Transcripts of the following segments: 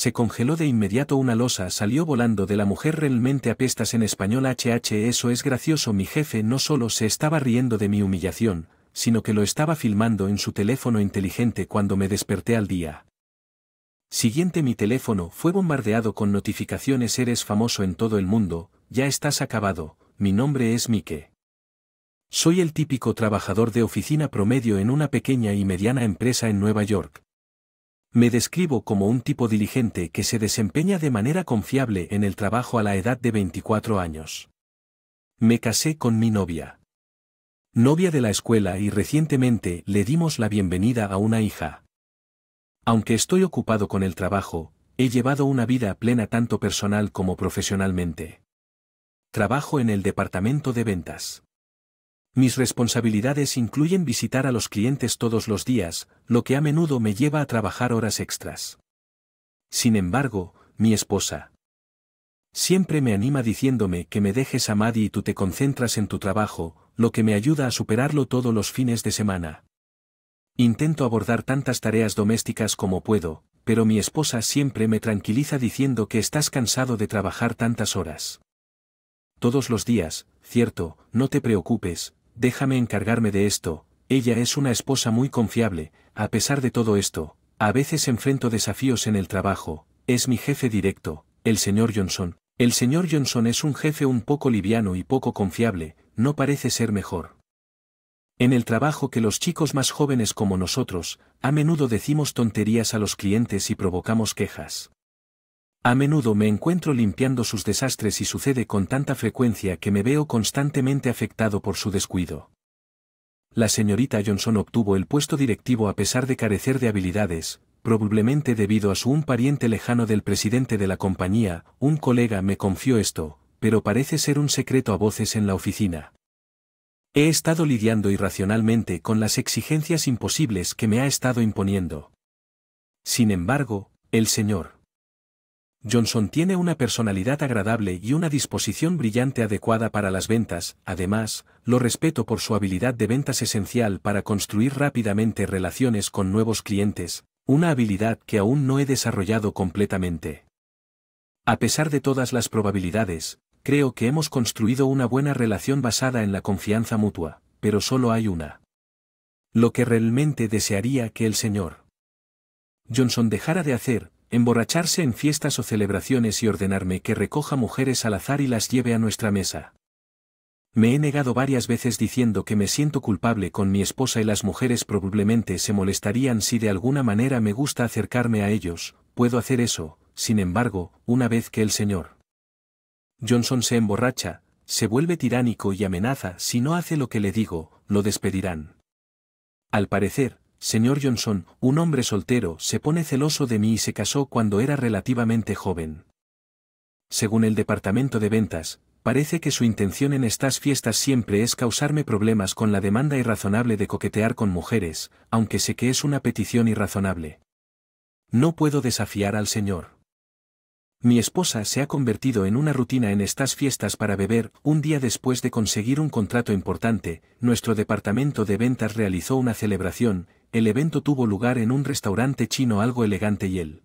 Se congeló de inmediato una losa, salió volando de la mujer. Realmente apestas en español. Eso es gracioso. Mi jefe no solo se estaba riendo de mi humillación, sino que lo estaba filmando en su teléfono inteligente. Cuando me desperté al día siguiente, mi teléfono fue bombardeado con notificaciones. Eres famoso en todo el mundo, ya estás acabado. Mi nombre es Mike. Soy el típico trabajador de oficina promedio en una pequeña y mediana empresa en Nueva York. Me describo como un tipo diligente que se desempeña de manera confiable en el trabajo a la edad de 24 años. Me casé con mi novia de la escuela, y recientemente le dimos la bienvenida a una hija. Aunque estoy ocupado con el trabajo, he llevado una vida plena tanto personal como profesionalmente. Trabajo en el departamento de ventas. Mis responsabilidades incluyen visitar a los clientes todos los días, lo que a menudo me lleva a trabajar horas extras. Sin embargo, mi esposa siempre me anima diciéndome que me dejes a Maddie y tú te concentras en tu trabajo, lo que me ayuda a superarlo todos los fines de semana. Intento abordar tantas tareas domésticas como puedo, pero mi esposa siempre me tranquiliza diciendo que estás cansado de trabajar tantas horas todos los días. Cierto, no te preocupes, déjame encargarme de esto. Ella es una esposa muy confiable. A pesar de todo esto, a veces enfrento desafíos en el trabajo. Es mi jefe directo, el señor Johnson. El señor Johnson es un jefe un poco liviano y poco confiable, no parece ser mejor en el trabajo que los chicos más jóvenes como nosotros. A menudo decimos tonterías a los clientes y provocamos quejas. A menudo me encuentro limpiando sus desastres y sucede con tanta frecuencia que me veo constantemente afectado por su descuido. La señorita Johnson obtuvo el puesto directivo a pesar de carecer de habilidades, probablemente debido a un pariente lejano del presidente de la compañía. Un colega me confió esto, pero parece ser un secreto a voces en la oficina. He estado lidiando irracionalmente con las exigencias imposibles que me ha estado imponiendo. Sin embargo, el señor Johnson tiene una personalidad agradable y una disposición brillante adecuada para las ventas. Además, lo respeto por su habilidad de ventas esencial para construir rápidamente relaciones con nuevos clientes, una habilidad que aún no he desarrollado completamente. A pesar de todas las probabilidades, creo que hemos construido una buena relación basada en la confianza mutua, pero solo hay una. Lo que realmente desearía que el señor Johnson dejara de hacer: emborracharse en fiestas o celebraciones y ordenarme que recoja mujeres al azar y las lleve a nuestra mesa. Me he negado varias veces diciendo que me siento culpable con mi esposa y las mujeres probablemente se molestarían si de alguna manera me gusta acercarme a ellos. Puedo hacer eso. Sin embargo, una vez que el señor Johnson se emborracha, se vuelve tiránico y amenaza: si no hace lo que le digo, lo despedirán. Al parecer, señor Johnson, un hombre soltero, se pone celoso de mí y se casó cuando era relativamente joven. Según el departamento de ventas, parece que su intención en estas fiestas siempre es causarme problemas con la demanda irrazonable de coquetear con mujeres, aunque sé que es una petición irrazonable. No puedo desafiar al señor. Mi esposa se ha convertido en una rutina en estas fiestas para beber. Un día después de conseguir un contrato importante, nuestro departamento de ventas realizó una celebración. El evento tuvo lugar en un restaurante chino algo elegante y el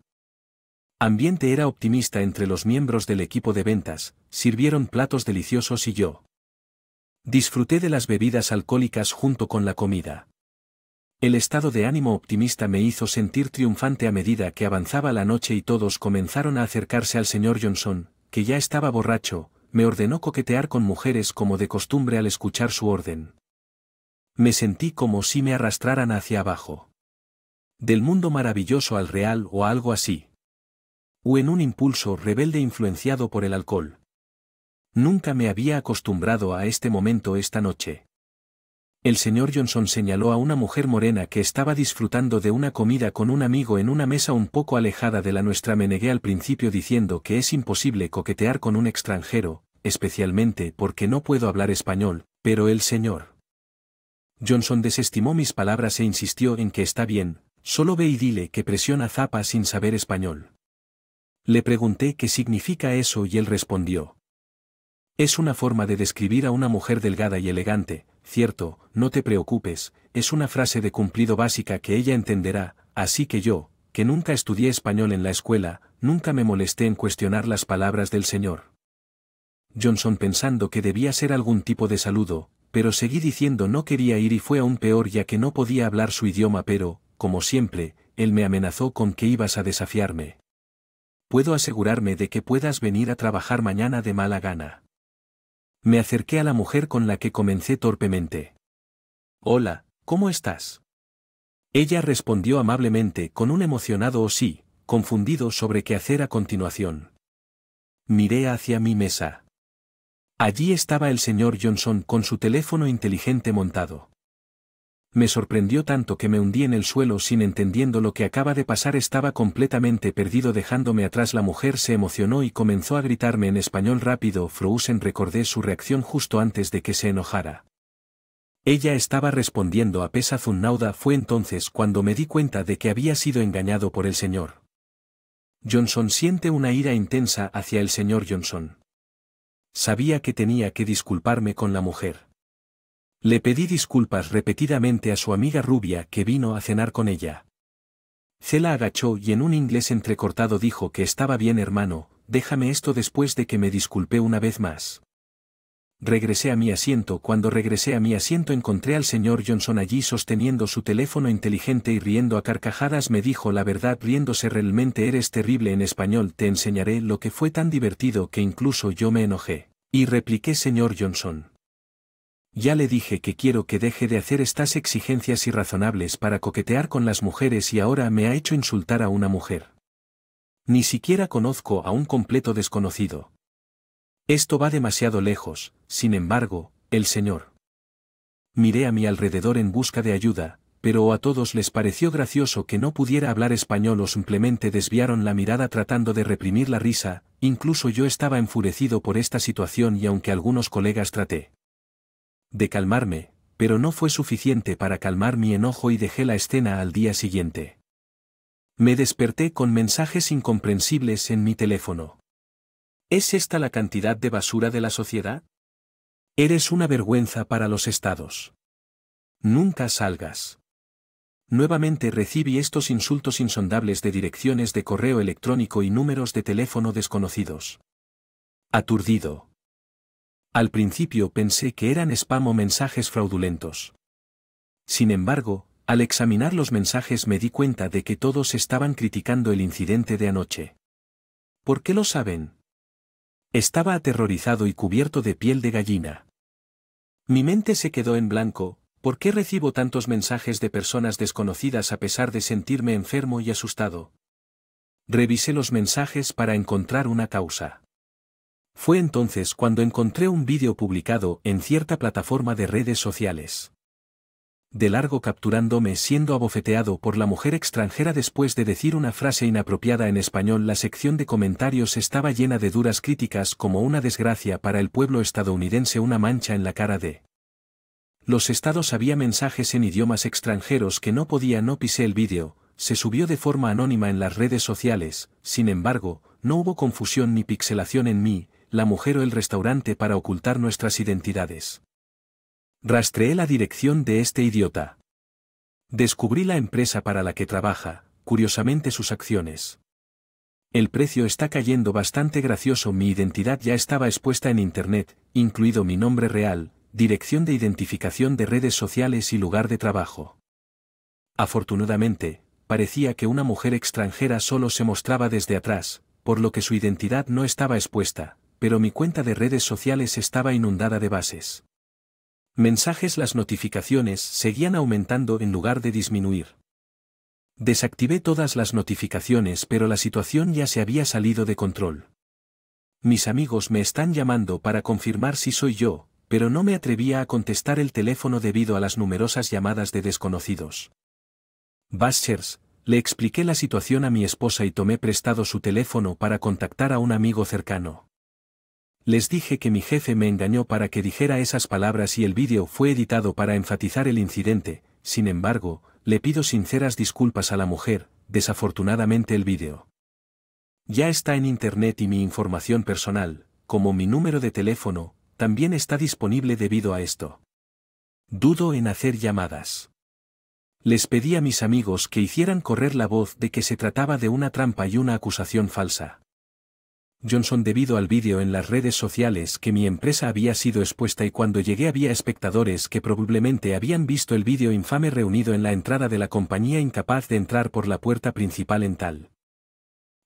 ambiente era optimista entre los miembros del equipo de ventas. Sirvieron platos deliciosos y yo disfruté de las bebidas alcohólicas junto con la comida. El estado de ánimo optimista me hizo sentir triunfante a medida que avanzaba la noche y todos comenzaron a acercarse al señor Johnson, que ya estaba borracho. Me ordenó coquetear con mujeres como de costumbre. Al escuchar su orden, me sentí como si me arrastraran hacia abajo del mundo maravilloso al real o algo así. O en un impulso rebelde influenciado por el alcohol. Nunca me había acostumbrado a este momento esta noche. El señor Johnson señaló a una mujer morena que estaba disfrutando de una comida con un amigo en una mesa un poco alejada de la nuestra. Me negué al principio diciendo que es imposible coquetear con un extranjero, especialmente porque no puedo hablar español, pero el señor Johnson desestimó mis palabras e insistió en que está bien, solo ve y dile que presiona zapa sin saber español. Le pregunté qué significa eso y él respondió: es una forma de describir a una mujer delgada y elegante. Cierto, no te preocupes, es una frase de cumplido básica que ella entenderá. Así que yo, que nunca estudié español en la escuela, nunca me molesté en cuestionar las palabras del señor Johnson pensando que debía ser algún tipo de saludo, pero seguí diciendo no quería ir y fue aún peor ya que no podía hablar su idioma pero, como siempre, él me amenazó con que ibas a desafiarme. Puedo asegurarme de que puedas venir a trabajar mañana de mala gana. Me acerqué a la mujer con la que comencé torpemente. Hola, ¿cómo estás? Ella respondió amablemente con un emocionado sí, confundido sobre qué hacer a continuación. Miré hacia mi mesa. Allí estaba el señor Johnson con su teléfono inteligente montado. Me sorprendió tanto que me hundí en el suelo sin entendiendo lo que acaba de pasar. Estaba completamente perdido dejándome atrás. La mujer se emocionó y comenzó a gritarme en español rápido. Frozen, recordé su reacción justo antes de que se enojara. Ella estaba respondiendo a Pesa Zunnauda. Fue entonces cuando me di cuenta de que había sido engañado por el señor Johnson. Siente una ira intensa hacia el señor Johnson. Sabía que tenía que disculparme con la mujer. Le pedí disculpas repetidamente a su amiga rubia que vino a cenar con ella. Cela agachó y en un inglés entrecortado dijo que estaba bien hermano, déjame esto. Después de que me disculpé una vez más. Regresé a mi asiento. Cuando regresé a mi asiento encontré al señor Johnson allí sosteniendo su teléfono inteligente y riendo a carcajadas. Me dijo la verdad riéndose, realmente eres terrible. En español, te enseñaré lo que fue tan divertido que incluso yo me enojé. Y repliqué, señor Johnson. Ya le dije que quiero que deje de hacer estas exigencias irrazonables para coquetear con las mujeres y ahora me ha hecho insultar a una mujer. Ni siquiera conozco a un completo desconocido. Esto va demasiado lejos. Sin embargo, el señor. Miré a mi alrededor en busca de ayuda, pero a todos les pareció gracioso que no pudiera hablar español o simplemente desviaron la mirada tratando de reprimir la risa. Incluso yo estaba enfurecido por esta situación y aunque algunos colegas traté de calmarme, pero no fue suficiente para calmar mi enojo y dejé la escena. Al día siguiente me desperté con mensajes incomprensibles en mi teléfono. ¿Es esta la cantidad de basura de la sociedad? Eres una vergüenza para los estados. Nunca salgas. Nuevamente recibí estos insultos insondables de direcciones de correo electrónico y números de teléfono desconocidos. Aturdido. Al principio pensé que eran spam o mensajes fraudulentos. Sin embargo, al examinar los mensajes me di cuenta de que todos estaban criticando el incidente de anoche. ¿Por qué lo saben? Estaba aterrorizado y cubierto de piel de gallina. Mi mente se quedó en blanco. ¿Por qué recibo tantos mensajes de personas desconocidas a pesar de sentirme enfermo y asustado? Revisé los mensajes para encontrar una causa. Fue entonces cuando encontré un vídeo publicado en cierta plataforma de redes sociales. De largo capturándome siendo abofeteado por la mujer extranjera después de decir una frase inapropiada en español. La sección de comentarios estaba llena de duras críticas como una desgracia para el pueblo estadounidense, una mancha en la cara de los estados. Había mensajes en idiomas extranjeros que no podía. No pisé el vídeo, se subió de forma anónima en las redes sociales. Sin embargo, no hubo confusión ni pixelación en mí, la mujer o el restaurante para ocultar nuestras identidades. Rastreé la dirección de este idiota. Descubrí la empresa para la que trabaja, curiosamente sus acciones. El precio está cayendo bastante gracioso. Mi identidad ya estaba expuesta en internet, incluido mi nombre real, dirección de identificación de redes sociales y lugar de trabajo. Afortunadamente, parecía que una mujer extranjera solo se mostraba desde atrás, por lo que su identidad no estaba expuesta, pero mi cuenta de redes sociales estaba inundada de bases. Mensajes. Las notificaciones seguían aumentando en lugar de disminuir. Desactivé todas las notificaciones, pero la situación ya se había salido de control. Mis amigos me están llamando para confirmar si soy yo, pero no me atrevía a contestar el teléfono debido a las numerosas llamadas de desconocidos. Bashers, le expliqué la situación a mi esposa y tomé prestado su teléfono para contactar a un amigo cercano. Les dije que mi jefe me engañó para que dijera esas palabras y el vídeo fue editado para enfatizar el incidente. Sin embargo, le pido sinceras disculpas a la mujer. Desafortunadamente el vídeo ya está en internet y mi información personal, como mi número de teléfono, también está disponible debido a esto. Dudo en hacer llamadas. Les pedí a mis amigos que hicieran correr la voz de que se trataba de una trampa y una acusación falsa. Johnson, debido al vídeo en las redes sociales que mi empresa había sido expuesta, y cuando llegué había espectadores que probablemente habían visto el vídeo infame reunido en la entrada de la compañía, incapaz de entrar por la puerta principal en tal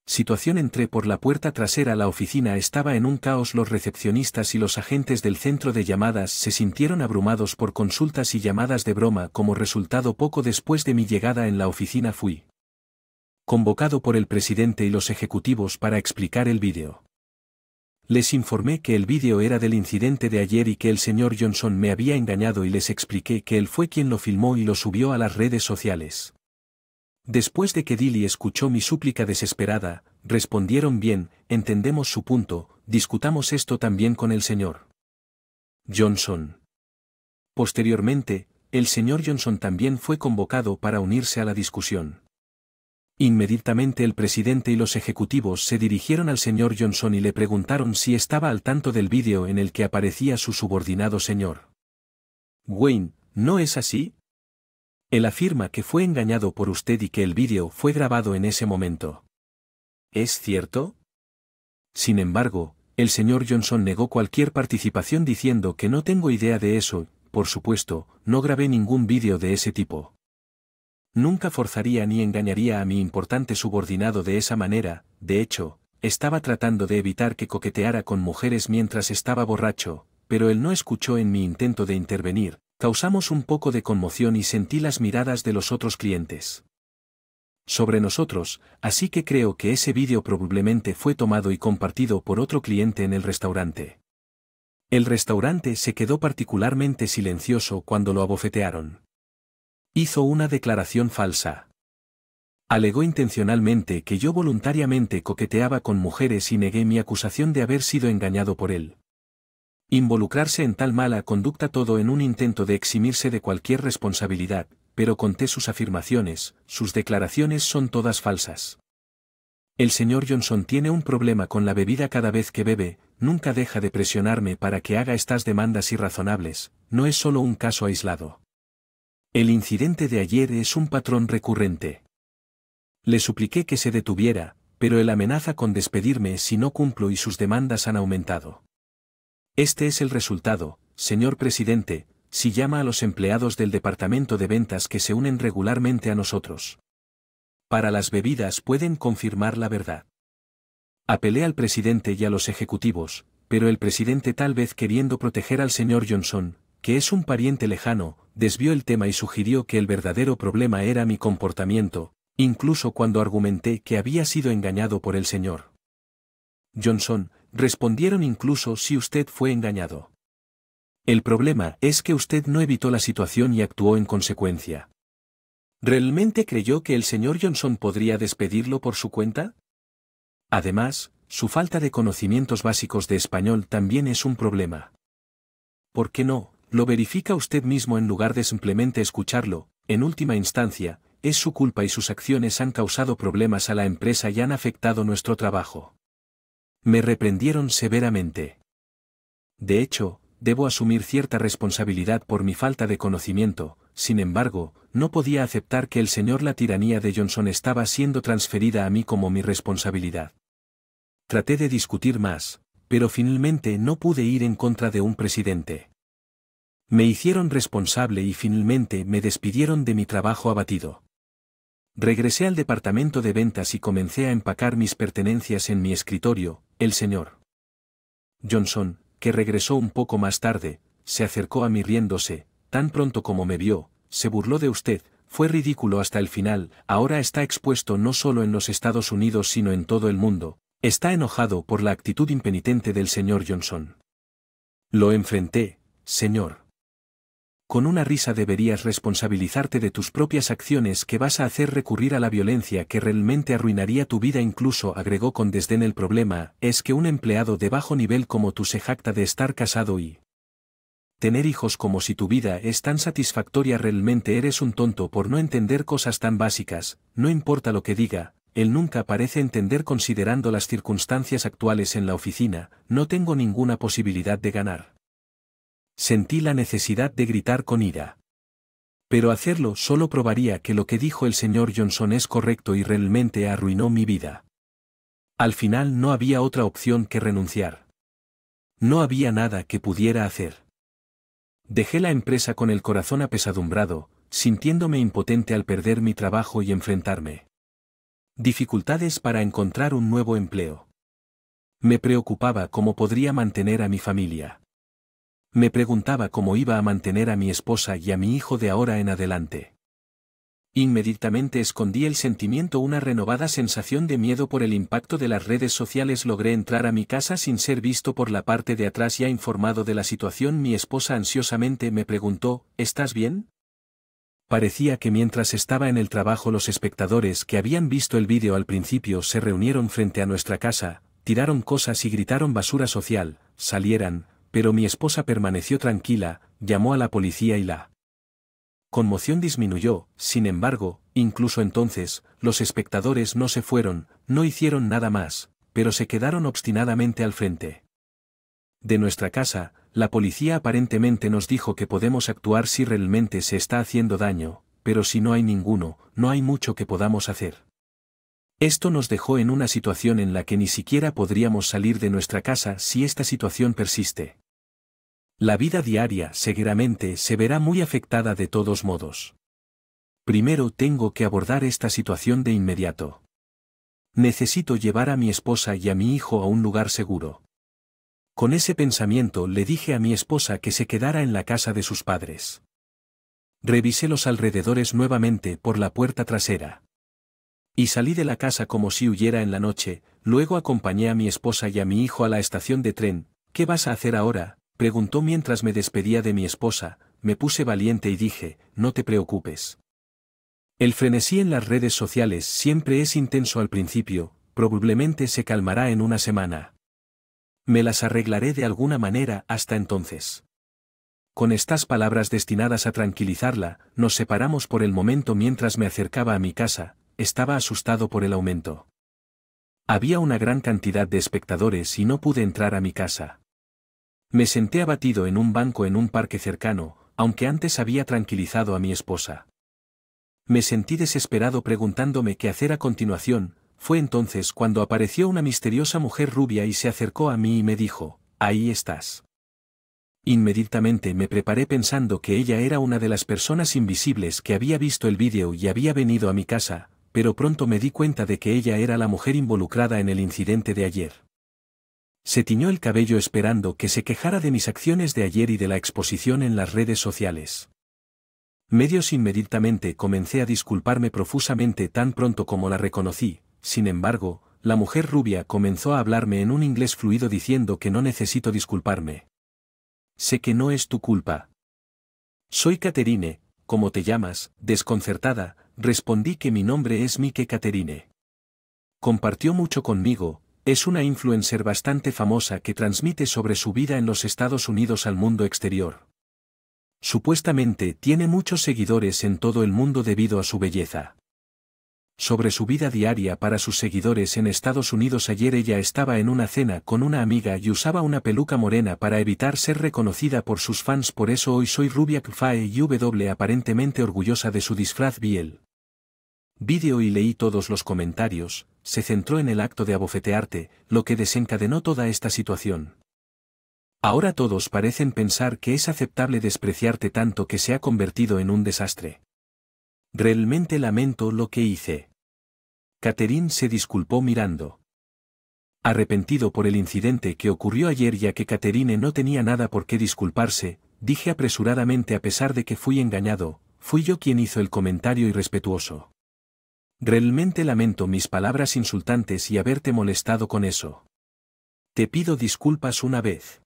situación. Entré por la puerta trasera. La oficina estaba en un caos. Los recepcionistas y los agentes del centro de llamadas se sintieron abrumados por consultas y llamadas de broma. Como resultado, poco después de mi llegada en la oficina fui convocado por el presidente y los ejecutivos para explicar el vídeo. Les informé que el vídeo era del incidente de ayer y que el señor Johnson me había engañado, y les expliqué que él fue quien lo filmó y lo subió a las redes sociales. Después de que Dilly escuchó mi súplica desesperada, respondieron: bien, entendemos su punto, discutamos esto también con el señor Johnson. Posteriormente, el señor Johnson también fue convocado para unirse a la discusión. Inmediatamente el presidente y los ejecutivos se dirigieron al señor Johnson y le preguntaron si estaba al tanto del vídeo en el que aparecía su subordinado señor Wayne. ¿No es así? Él afirma que fue engañado por usted y que el vídeo fue grabado en ese momento. ¿Es cierto? Sin embargo, el señor Johnson negó cualquier participación, diciendo que no tengo idea de eso. Por supuesto, no grabé ningún vídeo de ese tipo. Nunca forzaría ni engañaría a mi importante subordinado de esa manera. De hecho, estaba tratando de evitar que coqueteara con mujeres mientras estaba borracho, pero él no escuchó en mi intento de intervenir. Causamos un poco de conmoción y sentí las miradas de los otros clientes sobre nosotros, así que creo que ese vídeo probablemente fue tomado y compartido por otro cliente en el restaurante. El restaurante se quedó particularmente silencioso cuando lo abofetearon. Hizo una declaración falsa. Alegó intencionalmente que yo voluntariamente coqueteaba con mujeres y negué mi acusación de haber sido engañado por él. Involucrarse en tal mala conducta, todo en un intento de eximirse de cualquier responsabilidad, pero conté sus afirmaciones. Sus declaraciones son todas falsas. El señor Johnson tiene un problema con la bebida. Cada vez que bebe, nunca deja de presionarme para que haga estas demandas irrazonables. No es solo un caso aislado. El incidente de ayer es un patrón recurrente. Le supliqué que se detuviera, pero él amenaza con despedirme si no cumplo, y sus demandas han aumentado. Este es el resultado, señor presidente, si llama a los empleados del departamento de ventas que se unen regularmente a nosotros. Para las bebidas pueden confirmar la verdad. Apelé al presidente y a los ejecutivos, pero el presidente, tal vez queriendo proteger al señor Johnson, que es un pariente lejano, desvió el tema y sugirió que el verdadero problema era mi comportamiento, incluso cuando argumenté que había sido engañado por el señor Johnson. Respondieron: incluso si usted fue engañado. El problema es que usted no evitó la situación y actuó en consecuencia. ¿Realmente creyó que el señor Johnson podría despedirlo por su cuenta? Además, su falta de conocimientos básicos de español también es un problema. ¿Por qué no lo verifica usted mismo en lugar de simplemente escucharlo? En última instancia, es su culpa y sus acciones han causado problemas a la empresa y han afectado nuestro trabajo. Me reprendieron severamente. De hecho, debo asumir cierta responsabilidad por mi falta de conocimiento. Sin embargo, no podía aceptar que la tiranía de Johnson estaba siendo transferida a mí como mi responsabilidad. Traté de discutir más, pero finalmente no pude ir en contra de un presidente. Me hicieron responsable y finalmente me despidieron de mi trabajo abatido. Regresé al departamento de ventas y comencé a empacar mis pertenencias en mi escritorio. El señor Johnson, que regresó un poco más tarde, se acercó a mí riéndose. Tan pronto como me vio, se burló de usted. Fue ridículo hasta el final. Ahora está expuesto no solo en los Estados Unidos sino en todo el mundo. Está enojado por la actitud impenitente del señor Johnson. Lo enfrenté, señor. Con una risa: deberías responsabilizarte de tus propias acciones que vas a hacer recurrir a la violencia que realmente arruinaría tu vida. Incluso agregó con desdén: el problema es que un empleado de bajo nivel como tú se jacta de estar casado y tener hijos como si tu vida es tan satisfactoria. Realmente eres un tonto por no entender cosas tan básicas. No importa lo que diga, él nunca parece entender. Considerando las circunstancias actuales en la oficina, no tengo ninguna posibilidad de ganar. Sentí la necesidad de gritar con ira. Pero hacerlo solo probaría que lo que dijo el señor Johnson es correcto y realmente arruinó mi vida. Al final no había otra opción que renunciar. No había nada que pudiera hacer. Dejé la empresa con el corazón apesadumbrado, sintiéndome impotente al perder mi trabajo y enfrentarme. Dificultades para encontrar un nuevo empleo. Me preocupaba cómo podría mantener a mi familia. Me preguntaba cómo iba a mantener a mi esposa y a mi hijo de ahora en adelante. Inmediatamente escondí el sentimiento, una renovada sensación de miedo por el impacto de las redes sociales. Logré entrar a mi casa sin ser visto por la parte de atrás. Ya informado de la situación, mi esposa ansiosamente me preguntó, ¿estás bien? Parecía que mientras estaba en el trabajo los espectadores que habían visto el vídeo al principio se reunieron frente a nuestra casa, tiraron cosas y gritaron basura social, salieran, pero mi esposa permaneció tranquila, llamó a la policía y la conmoción disminuyó. Sin embargo, incluso entonces, los espectadores no se fueron, no hicieron nada más, pero se quedaron obstinadamente al frente de nuestra casa. La policía aparentemente nos dijo que podemos actuar si realmente se está haciendo daño, pero si no hay ninguno, no hay mucho que podamos hacer. Esto nos dejó en una situación en la que ni siquiera podríamos salir de nuestra casa si esta situación persiste. La vida diaria seguramente se verá muy afectada de todos modos. Primero tengo que abordar esta situación de inmediato. Necesito llevar a mi esposa y a mi hijo a un lugar seguro. Con ese pensamiento le dije a mi esposa que se quedara en la casa de sus padres. Revisé los alrededores nuevamente por la puerta trasera. Y salí de la casa como si huyera en la noche. Luego acompañé a mi esposa y a mi hijo a la estación de tren. ¿Qué vas a hacer ahora?, preguntó mientras me despedía de mi esposa. Me puse valiente y dije, no te preocupes. El frenesí en las redes sociales siempre es intenso al principio, probablemente se calmará en una semana. Me las arreglaré de alguna manera hasta entonces. Con estas palabras destinadas a tranquilizarla, nos separamos por el momento. Mientras me acercaba a mi casa, estaba asustado por el aumento. Había una gran cantidad de espectadores y no pude entrar a mi casa. Me senté abatido en un banco en un parque cercano, aunque antes había tranquilizado a mi esposa. Me sentí desesperado preguntándome qué hacer a continuación. Fue entonces cuando apareció una misteriosa mujer rubia y se acercó a mí y me dijo, ahí estás. Inmediatamente me preparé pensando que ella era una de las personas invisibles que había visto el vídeo y había venido a mi casa, pero pronto me di cuenta de que ella era la mujer involucrada en el incidente de ayer. Se tiñó el cabello esperando que se quejara de mis acciones de ayer y de la exposición en las redes sociales. Inmediatamente comencé a disculparme profusamente tan pronto como la reconocí. Sin embargo, la mujer rubia comenzó a hablarme en un inglés fluido diciendo que no necesito disculparme. Sé que no es tu culpa. Soy Catherine, ¿cómo te llamas? Desconcertada, respondí que mi nombre es Mike Catherine. Compartió mucho conmigo. Es una influencer bastante famosa que transmite sobre su vida en los Estados Unidos al mundo exterior. Supuestamente tiene muchos seguidores en todo el mundo debido a su belleza. Sobre su vida diaria para sus seguidores en Estados Unidos. Ayer ella estaba en una cena con una amiga y usaba una peluca morena para evitar ser reconocida por sus fans. Por eso hoy soy rubia y aparentemente orgullosa de su disfraz. Vi el vídeo y leí todos los comentarios. Se centró en el acto de abofetearte, lo que desencadenó toda esta situación. Ahora todos parecen pensar que es aceptable despreciarte tanto que se ha convertido en un desastre. Realmente lamento lo que hice. Catherine se disculpó mirando. Arrepentido por el incidente que ocurrió ayer, ya que Catherine no tenía nada por qué disculparse, dije apresuradamente: a pesar de que fui engañado, fui yo quien hizo el comentario irrespetuoso. Realmente lamento mis palabras insultantes y haberte molestado con eso. Te pido disculpas una vez.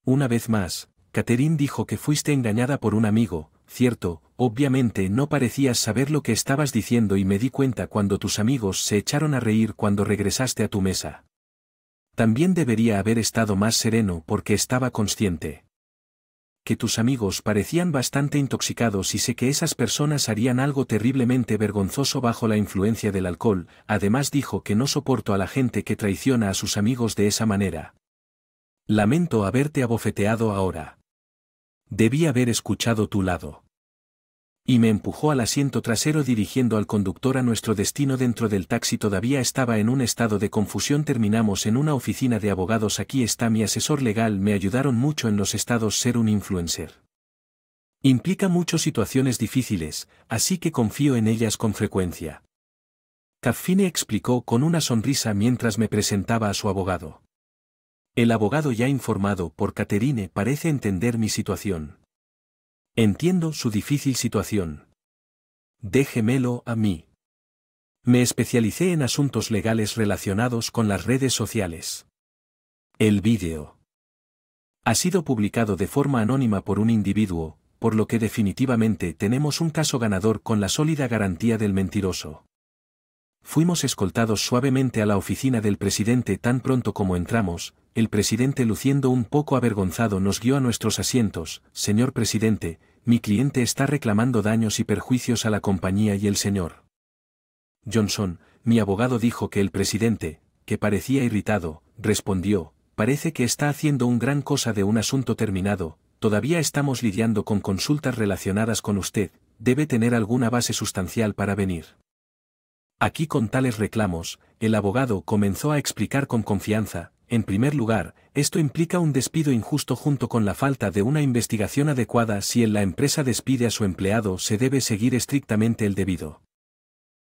Una vez más, Catherine dijo que fuiste engañada por un amigo, cierto. Obviamente no parecías saber lo que estabas diciendo y me di cuenta cuando tus amigos se echaron a reír cuando regresaste a tu mesa. También debería haber estado más sereno porque estaba consciente que tus amigos parecían bastante intoxicados y sé que esas personas harían algo terriblemente vergonzoso bajo la influencia del alcohol. Además dijo que no soporto a la gente que traiciona a sus amigos de esa manera. Lamento haberte abofeteado ahora. Debí haber escuchado tu lado. Y me empujó al asiento trasero dirigiendo al conductor a nuestro destino dentro del taxi. Todavía estaba en un estado de confusión. Terminamos en una oficina de abogados. Aquí está mi asesor legal. Me ayudaron mucho en los estados. Ser un influencer implica muchas situaciones difíciles, así que confío en ellas con frecuencia. Caffine explicó con una sonrisa mientras me presentaba a su abogado. El abogado, ya informado por Catherine, parece entender mi situación. Entiendo su difícil situación. Déjemelo a mí. Me especialicé en asuntos legales relacionados con las redes sociales. El vídeo ha sido publicado de forma anónima por un individuo, por lo que definitivamente tenemos un caso ganador con la sólida garantía del mentiroso. Fuimos escoltados suavemente a la oficina del presidente. Tan pronto como entramos, el presidente, luciendo un poco avergonzado, nos guió a nuestros asientos. Señor presidente, mi cliente está reclamando daños y perjuicios a la compañía y el señor Johnson, mi abogado, dijo que el presidente, que parecía irritado, respondió, parece que está haciendo un gran cosa de un asunto terminado. Todavía estamos lidiando con consultas relacionadas con usted, debe tener alguna base sustancial para venir aquí con tales reclamos. El abogado comenzó a explicar con confianza. En primer lugar, esto implica un despido injusto junto con la falta de una investigación adecuada. Si la empresa despide a su empleado, se debe seguir estrictamente el debido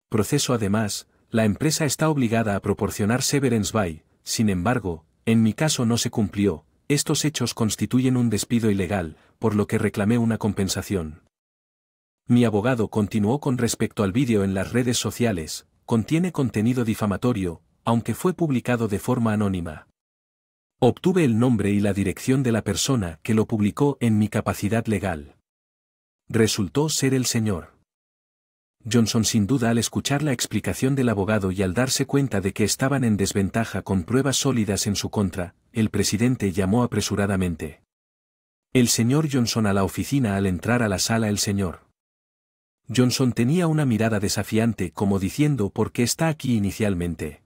proceso. Además, la empresa está obligada a proporcionar severance pay. Sin embargo, en mi caso no se cumplió. Estos hechos constituyen un despido ilegal, por lo que reclamé una compensación. Mi abogado continuó con respecto al vídeo en las redes sociales, contiene contenido difamatorio, aunque fue publicado de forma anónima. Obtuve el nombre y la dirección de la persona que lo publicó en mi capacidad legal. Resultó ser el señor Johnson. Sin duda, al escuchar la explicación del abogado y al darse cuenta de que estaban en desventaja con pruebas sólidas en su contra, el presidente llamó apresuradamente el señor Johnson a la oficina. Al entrar a la sala, el señor Johnson tenía una mirada desafiante, como diciendo ¿por qué está aquí inicialmente?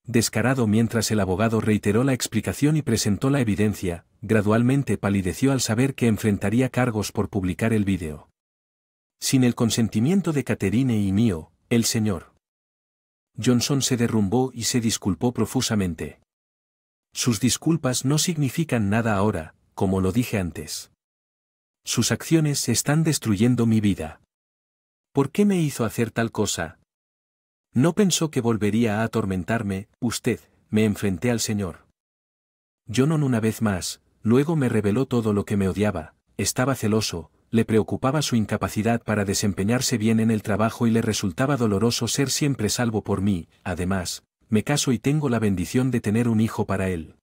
Descarado. Mientras el abogado reiteró la explicación y presentó la evidencia, gradualmente palideció al saber que enfrentaría cargos por publicar el vídeo sin el consentimiento de Catherine y mío. El señor Johnson se derrumbó y se disculpó profusamente. Sus disculpas no significan nada ahora, como lo dije antes. Sus acciones están destruyendo mi vida. ¿Por qué me hizo hacer tal cosa? No pensó que volvería a atormentarme. Usted. Me enfrenté al señor Johnson una vez más. Luego me reveló todo lo que me odiaba. Estaba celoso, le preocupaba su incapacidad para desempeñarse bien en el trabajo y le resultaba doloroso ser siempre salvo por mí. Además, me caso y tengo la bendición de tener un hijo para él.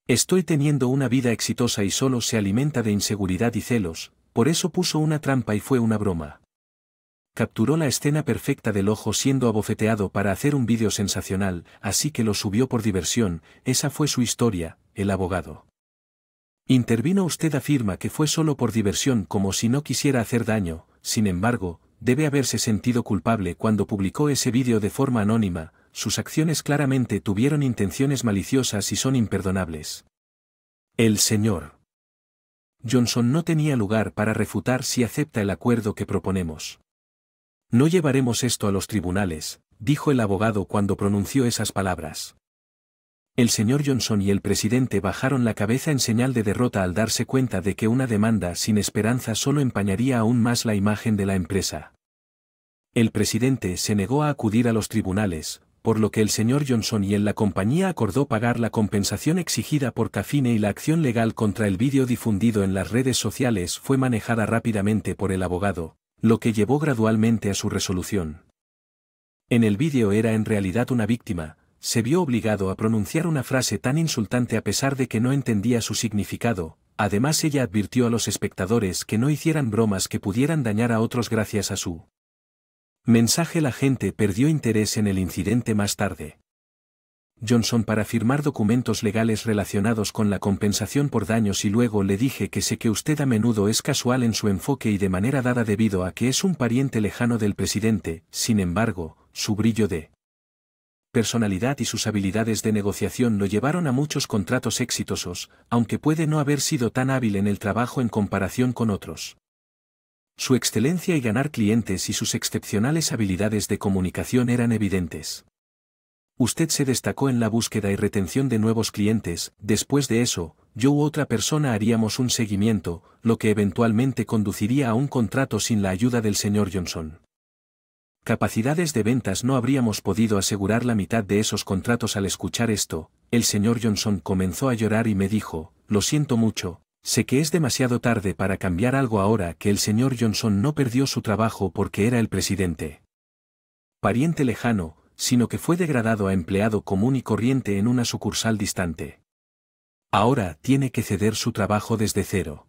Estoy teniendo una vida exitosa y solo se alimenta de inseguridad y celos. Por eso puso una trampa y fue una broma. Capturó la escena perfecta del ojo siendo abofeteado para hacer un vídeo sensacional, así que lo subió por diversión. Esa fue su historia. El abogado intervino. Usted afirma que fue solo por diversión, como si no quisiera hacer daño. Sin embargo, debe haberse sentido culpable cuando publicó ese vídeo de forma anónima. Sus acciones claramente tuvieron intenciones maliciosas y son imperdonables. El señor Johnson no tenía lugar para refutar si acepta el acuerdo que proponemos. No llevaremos esto a los tribunales, dijo el abogado cuando pronunció esas palabras. El señor Johnson y el presidente bajaron la cabeza en señal de derrota al darse cuenta de que una demanda sin esperanza solo empañaría aún más la imagen de la empresa. El presidente se negó a acudir a los tribunales, por lo que el señor Johnson y la compañía acordó pagar la compensación exigida por Caffine y la acción legal contra el vídeo difundido en las redes sociales fue manejada rápidamente por el abogado, lo que llevó gradualmente a su resolución. En el vídeo era en realidad una víctima. Se vio obligado a pronunciar una frase tan insultante a pesar de que no entendía su significado. Además, ella advirtió a los espectadores que no hicieran bromas que pudieran dañar a otros. Gracias a su mensaje, la gente perdió interés en el incidente más tarde. Johnson para firmar documentos legales relacionados con la compensación por daños y luego le dije que sé que usted a menudo es casual en su enfoque y de manera dada debido a que es un pariente lejano del presidente. Sin embargo, su brillo de personalidad y sus habilidades de negociación lo llevaron a muchos contratos exitosos, aunque puede no haber sido tan hábil en el trabajo en comparación con otros. Su excelencia y ganar clientes y sus excepcionales habilidades de comunicación eran evidentes. Usted se destacó en la búsqueda y retención de nuevos clientes. Después de eso, yo u otra persona haríamos un seguimiento, lo que eventualmente conduciría a un contrato sin la ayuda del señor Johnson. Capacidades de ventas. No habríamos podido asegurar la mitad de esos contratos. Al escuchar esto, el señor Johnson comenzó a llorar y me dijo: lo siento mucho, sé que es demasiado tarde para cambiar algo ahora que el señor Johnson no perdió su trabajo porque era el presidente. Pariente lejano, sino que fue degradado a empleado común y corriente en una sucursal distante. Ahora tiene que ceder su trabajo desde cero.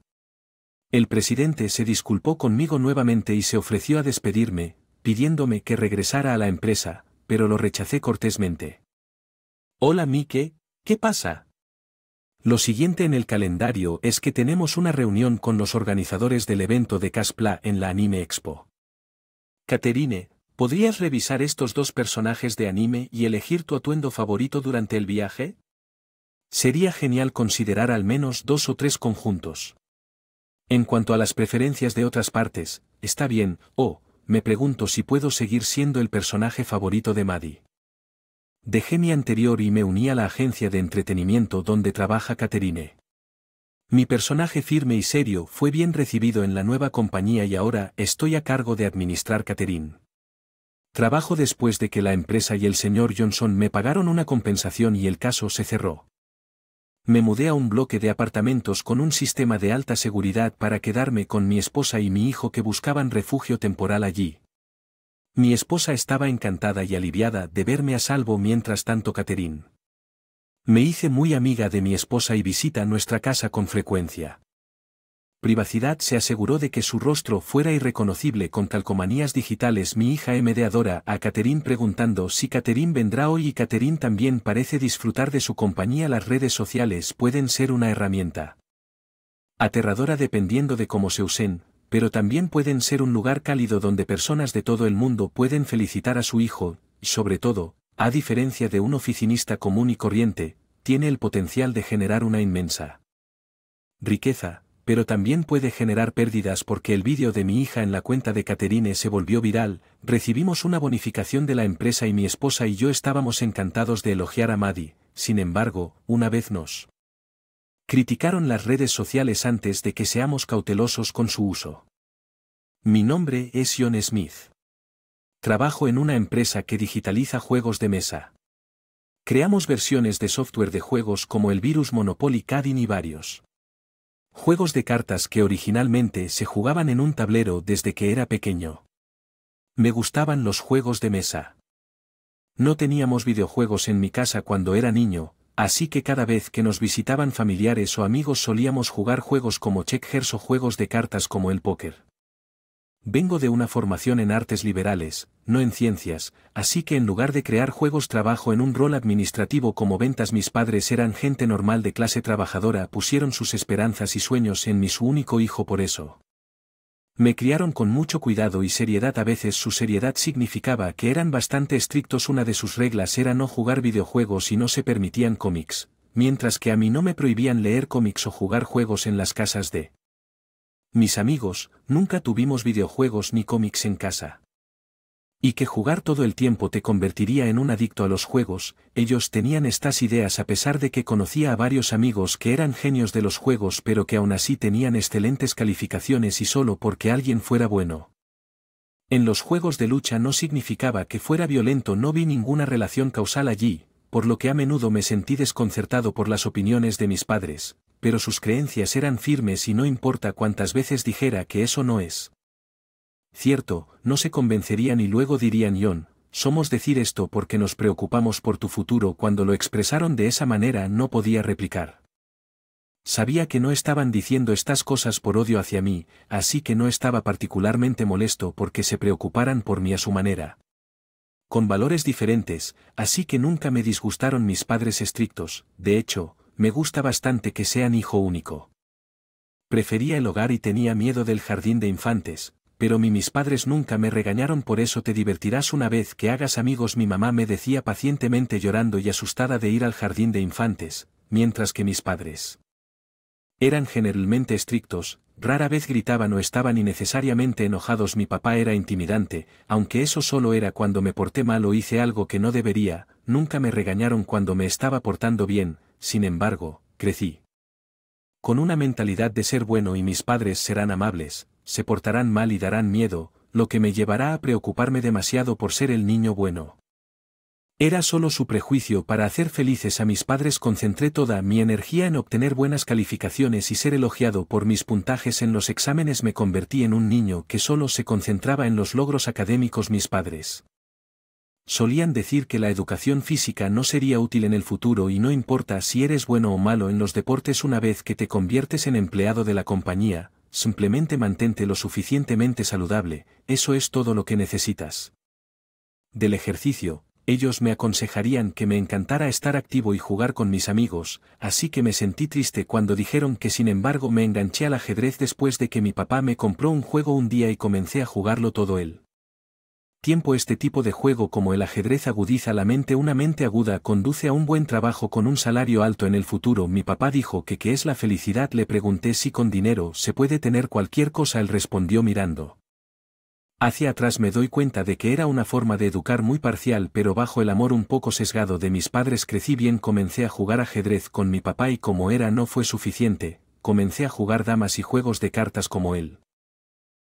El presidente se disculpó conmigo nuevamente y se ofreció a despedirme, pidiéndome que regresara a la empresa, pero lo rechacé cortésmente. Hola Mike, ¿qué pasa? Lo siguiente en el calendario es que tenemos una reunión con los organizadores del evento de Cosplay en la Anime Expo. Catherine, ¿podrías revisar estos dos personajes de anime y elegir tu atuendo favorito durante el viaje? Sería genial considerar al menos 2 o 3 conjuntos. En cuanto a las preferencias de otras partes, está bien. Me pregunto si puedo seguir siendo el personaje favorito de Maddie. Dejé mi anterior y me uní a la agencia de entretenimiento donde trabaja Catherine. Mi personaje firme y serio fue bien recibido en la nueva compañía y ahora estoy a cargo de administrar Catherine. Trabajo después de que la empresa y el señor Johnson me pagaron una compensación y el caso se cerró. Me mudé a un bloque de apartamentos con un sistema de alta seguridad para quedarme con mi esposa y mi hijo que buscaban refugio temporal allí. Mi esposa estaba encantada y aliviada de verme a salvo. Mientras tanto Catherine me hice muy amiga de mi esposa y visita nuestra casa con frecuencia. Privacidad. Se aseguró de que su rostro fuera irreconocible con calcomanías digitales. Mi hija M.D. adora a Catherine preguntando si Catherine vendrá hoy y Catherine también parece disfrutar de su compañía. Las redes sociales pueden ser una herramienta aterradora dependiendo de cómo se usen, pero también pueden ser un lugar cálido donde personas de todo el mundo pueden felicitar a su hijo, y sobre todo, a diferencia de un oficinista común y corriente, tiene el potencial de generar una inmensa riqueza, pero también puede generar pérdidas porque el vídeo de mi hija en la cuenta de Catherine se volvió viral. Recibimos una bonificación de la empresa y mi esposa y yo estábamos encantados de elogiar a Maddie. Sin embargo, una vez nos criticaron las redes sociales antes de que seamos cautelosos con su uso. Mi nombre es John Smith. Trabajo en una empresa que digitaliza juegos de mesa. Creamos versiones de software de juegos como el virus Monopoly Cadin y varios juegos de cartas que originalmente se jugaban en un tablero desde que era pequeño. Me gustaban los juegos de mesa. No teníamos videojuegos en mi casa cuando era niño, así que cada vez que nos visitaban familiares o amigos solíamos jugar juegos como checkers o juegos de cartas como el póker. Vengo de una formación en artes liberales, no en ciencias, así que en lugar de crear juegos trabajo en un rol administrativo como ventas. Mis padres eran gente normal de clase trabajadora, pusieron sus esperanzas y sueños en mi su único hijo. Por eso me criaron con mucho cuidado y seriedad. A veces su seriedad significaba que eran bastante estrictos. Una de sus reglas era no jugar videojuegos y no se permitían cómics, mientras que a mí no me prohibían leer cómics o jugar juegos en las casas de mis amigos. Nunca tuvimos videojuegos ni cómics en casa. Y que jugar todo el tiempo te convertiría en un adicto a los juegos. Ellos tenían estas ideas a pesar de que conocía a varios amigos que eran genios de los juegos pero que aún así tenían excelentes calificaciones y solo porque alguien fuera bueno en los juegos de lucha no significaba que fuera violento. No vi ninguna relación causal allí, por lo que a menudo me sentí desconcertado por las opiniones de mis padres, pero sus creencias eran firmes y no importa cuántas veces dijera que eso no es cierto, no se convencerían y luego dirían: John, somos decir esto porque nos preocupamos por tu futuro. Cuando lo expresaron de esa manera no podía replicar. Sabía que no estaban diciendo estas cosas por odio hacia mí, así que no estaba particularmente molesto porque se preocuparan por mí a su manera. Con valores diferentes, así que nunca me disgustaron mis padres estrictos. De hecho, me gusta bastante que sean hijo único. Prefería el hogar y tenía miedo del jardín de infantes, pero mis padres nunca me regañaron por eso. Te divertirás una vez que hagas amigos, mi mamá me decía pacientemente llorando y asustada de ir al jardín de infantes, mientras que mis padres Eran generalmente estrictos, rara vez gritaban o estaban innecesariamente enojados. Mi papá era intimidante, aunque eso solo era cuando me porté mal o hice algo que no debería. Nunca me regañaron cuando me estaba portando bien. Sin embargo, crecí con una mentalidad de ser bueno y mis padres serán amables, se portarán mal y darán miedo, lo que me llevará a preocuparme demasiado por ser el niño bueno. Era solo su prejuicio para hacer felices a mis padres. Concentré toda mi energía en obtener buenas calificaciones y ser elogiado por mis puntajes en los exámenes. Me convertí en un niño que solo se concentraba en los logros académicos. Mis padres solían decir que la educación física no sería útil en el futuro y no importa si eres bueno o malo en los deportes una vez que te conviertes en empleado de la compañía, simplemente mantente lo suficientemente saludable, eso es todo lo que necesitas. Del ejercicio, ellos me aconsejarían que me encantara estar activo y jugar con mis amigos, así que me sentí triste cuando dijeron que. Sin embargo, me enganché al ajedrez después de que mi papá me compró un juego un día y comencé a jugarlo todo el tiempo. Este tipo de juego como el ajedrez agudiza la mente. Una mente aguda conduce a un buen trabajo con un salario alto en el futuro. Mi papá dijo que ¿qué es la felicidad? Le pregunté si con dinero se puede tener cualquier cosa. Él respondió mirando hacia atrás. Me doy cuenta de que era una forma de educar muy parcial pero bajo el amor un poco sesgado de mis padres. Crecí bien, comencé a jugar ajedrez con mi papá y como era no fue suficiente, comencé a jugar damas y juegos de cartas como el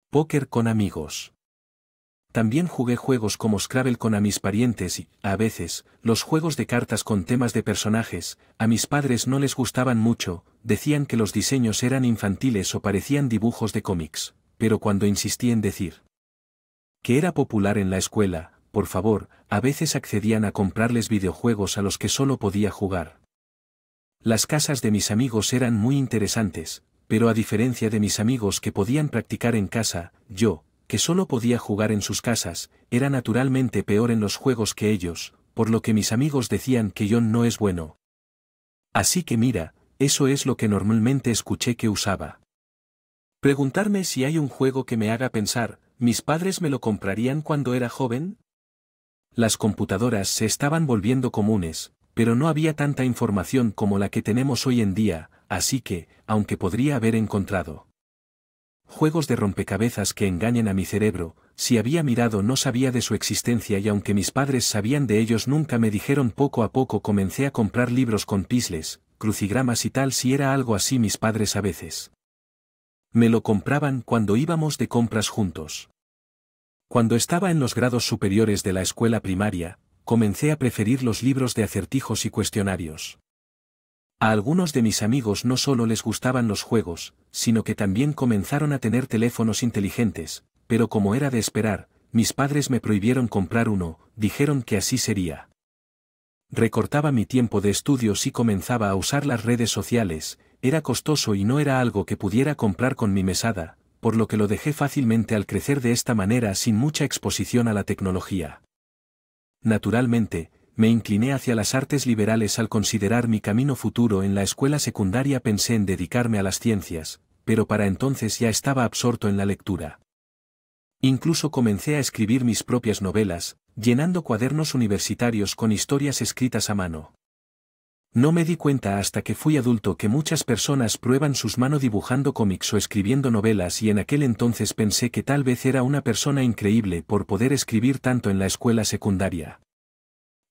póker con amigos. También jugué juegos como Scrabble con mis parientes y, a veces, los juegos de cartas con temas de personajes. A mis padres no les gustaban mucho, decían que los diseños eran infantiles o parecían dibujos de cómics, pero cuando insistí en decir que era popular en la escuela, por favor, a veces accedían a comprarles videojuegos a los que solo podía jugar. Las casas de mis amigos eran muy interesantes, pero a diferencia de mis amigos que podían practicar en casa, yo, que solo podía jugar en sus casas, era naturalmente peor en los juegos que ellos, por lo que mis amigos decían que yo no es bueno. Así que mira, eso es lo que normalmente escuché que usaba. Preguntarme si hay un juego que me haga pensar, ¿mis padres me lo comprarían cuando era joven? Las computadoras se estaban volviendo comunes, pero no había tanta información como la que tenemos hoy en día, así que, aunque podría haber encontrado juegos de rompecabezas que engañen a mi cerebro, si había mirado no sabía de su existencia y aunque mis padres sabían de ellos nunca me dijeron. Poco a poco comencé a comprar libros con puzzles, crucigramas y tal. Si era algo así mis padres a veces me lo compraban cuando íbamos de compras juntos. Cuando estaba en los grados superiores de la escuela primaria, comencé a preferir los libros de acertijos y cuestionarios. A algunos de mis amigos no solo les gustaban los juegos, sino que también comenzaron a tener teléfonos inteligentes, pero como era de esperar, mis padres me prohibieron comprar uno, dijeron que así sería. Recortaba mi tiempo de estudios y comenzaba a usar las redes sociales, era costoso y no era algo que pudiera comprar con mi mesada, por lo que lo dejé fácilmente al crecer de esta manera sin mucha exposición a la tecnología. Naturalmente, me incliné hacia las artes liberales al considerar mi camino futuro. En la escuela secundaria pensé en dedicarme a las ciencias, pero para entonces ya estaba absorto en la lectura. Incluso comencé a escribir mis propias novelas, llenando cuadernos universitarios con historias escritas a mano. No me di cuenta hasta que fui adulto que muchas personas prueban sus manos dibujando cómics o escribiendo novelas y en aquel entonces pensé que tal vez era una persona increíble por poder escribir tanto en la escuela secundaria.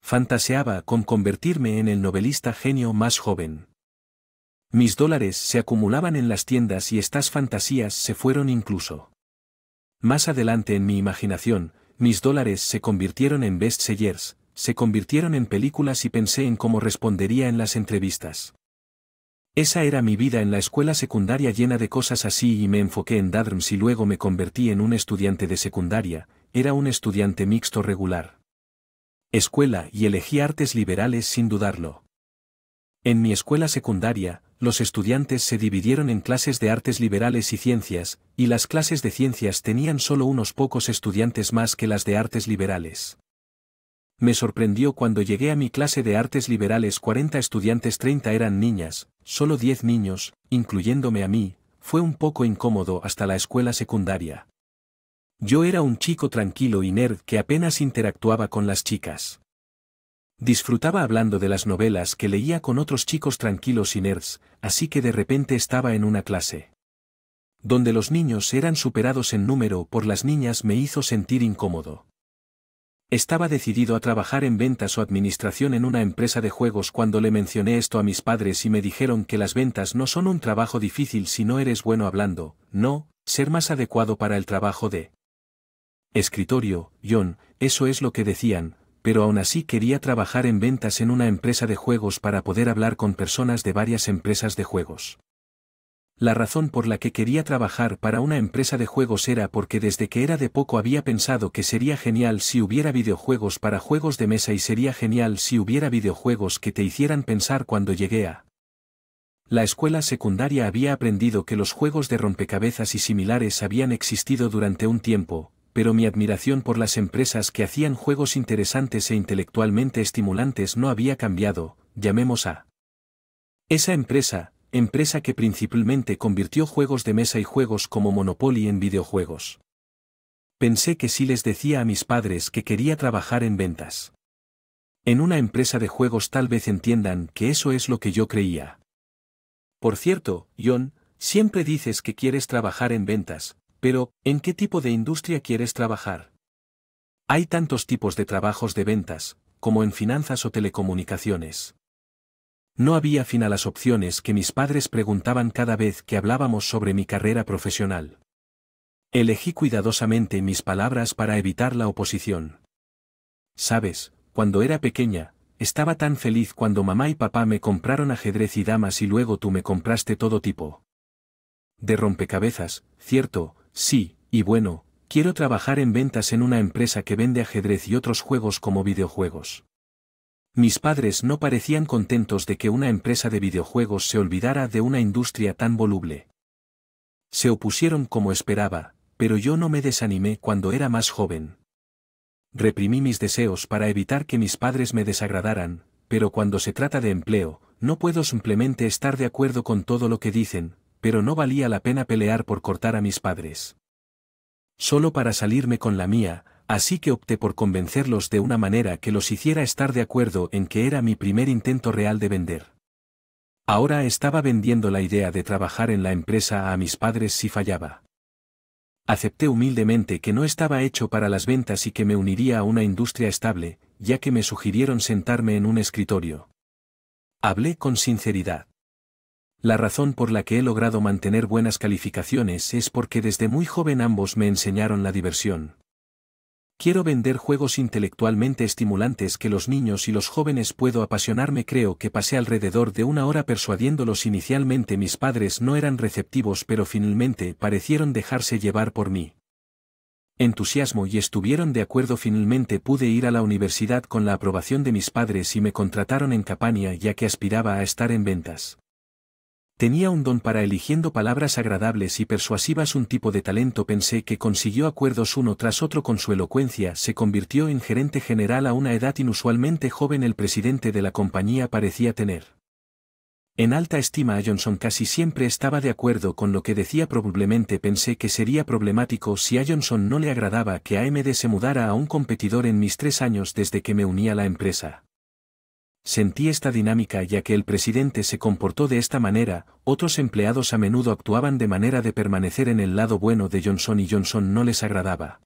Fantaseaba con convertirme en el novelista genio más joven. Mis dólares se acumulaban en las tiendas y estas fantasías se fueron incluso más adelante en mi imaginación. Mis dólares se convirtieron en bestsellers, se convirtieron en películas y pensé en cómo respondería en las entrevistas. Esa era mi vida en la escuela secundaria llena de cosas así y me enfoqué en Dadrums y luego me convertí en un estudiante de secundaria, era un estudiante mixto regular. Escuela y elegí artes liberales sin dudarlo. En mi escuela secundaria, los estudiantes se dividieron en clases de artes liberales y ciencias, y las clases de ciencias tenían solo unos pocos estudiantes más que las de artes liberales. Me sorprendió cuando llegué a mi clase de artes liberales 40 estudiantes, 30 eran niñas, solo 10 niños, incluyéndome a mí, fue un poco incómodo hasta la escuela secundaria. Yo era un chico tranquilo y nerd que apenas interactuaba con las chicas. Disfrutaba hablando de las novelas que leía con otros chicos tranquilos y nerds, así que de repente estaba en una clase donde los niños eran superados en número por las niñas me hizo sentir incómodo. Estaba decidido a trabajar en ventas o administración en una empresa de juegos cuando le mencioné esto a mis padres y me dijeron que las ventas no son un trabajo difícil si no eres bueno hablando, no, ser más adecuado para el trabajo de escritorio, John, eso es lo que decían, pero aún así quería trabajar en ventas en una empresa de juegos para poder hablar con personas de varias empresas de juegos. La razón por la que quería trabajar para una empresa de juegos era porque desde que era de poco había pensado que sería genial si hubiera videojuegos para juegos de mesa y sería genial si hubiera videojuegos que te hicieran pensar cuando llegué a la escuela secundaria había aprendido que los juegos de rompecabezas y similares habían existido durante un tiempo, pero mi admiración por las empresas que hacían juegos interesantes e intelectualmente estimulantes no había cambiado, llamemos a esa empresa que principalmente convirtió juegos de mesa y juegos como Monopoly en videojuegos. Pensé que si les decía a mis padres que quería trabajar en ventas en una empresa de juegos tal vez entiendan que eso es lo que yo creía. Por cierto, John, siempre dices que quieres trabajar en ventas, pero, ¿en qué tipo de industria quieres trabajar? Hay tantos tipos de trabajos de ventas, como en finanzas o telecomunicaciones. No había fin a las opciones que mis padres preguntaban cada vez que hablábamos sobre mi carrera profesional. Elegí cuidadosamente mis palabras para evitar la oposición. Sabes, cuando era pequeña, estaba tan feliz cuando mamá y papá me compraron ajedrez y damas y luego tú me compraste todo tipo de rompecabezas, cierto, sí, y bueno, quiero trabajar en ventas en una empresa que vende ajedrez y otros juegos como videojuegos. Mis padres no parecían contentos de que una empresa de videojuegos se olvidara de una industria tan voluble. Se opusieron como esperaba, pero yo no me desanimé cuando era más joven. Reprimí mis deseos para evitar que mis padres me desagradaran, pero cuando se trata de empleo, no puedo simplemente estar de acuerdo con todo lo que dicen, pero no valía la pena pelear por cortar a mis padres. Solo para salirme con la mía, así que opté por convencerlos de una manera que los hiciera estar de acuerdo en que era mi primer intento real de vender. Ahora estaba vendiendo la idea de trabajar en la empresa a mis padres si fallaba. Acepté humildemente que no estaba hecho para las ventas y que me uniría a una industria estable, ya que me sugirieron sentarme en un escritorio. Hablé con sinceridad. La razón por la que he logrado mantener buenas calificaciones es porque desde muy joven ambos me enseñaron la diversión. Quiero vender juegos intelectualmente estimulantes que los niños y los jóvenes puedo apasionarme. Creo que pasé alrededor de una hora persuadiéndolos. Inicialmente mis padres no eran receptivos pero finalmente parecieron dejarse llevar por mí entusiasmo y estuvieron de acuerdo. Finalmente pude ir a la universidad con la aprobación de mis padres y me contrataron en Campania ya que aspiraba a estar en ventas. Tenía un don para eligiendo palabras agradables y persuasivas, un tipo de talento. Pensé que consiguió acuerdos uno tras otro con su elocuencia. Se convirtió en gerente general a una edad inusualmente joven. El presidente de la compañía parecía tener en alta estima a Johnson. Casi siempre estaba de acuerdo con lo que decía. Probablemente pensé que sería problemático si a Johnson no le agradaba que AMD se mudara a un competidor. En mis 3 años desde que me uní a la empresa, sentí esta dinámica ya que el presidente se comportó de esta manera. Otros empleados a menudo actuaban de manera de permanecer en el lado bueno de Johnson y Johnson no les agradaba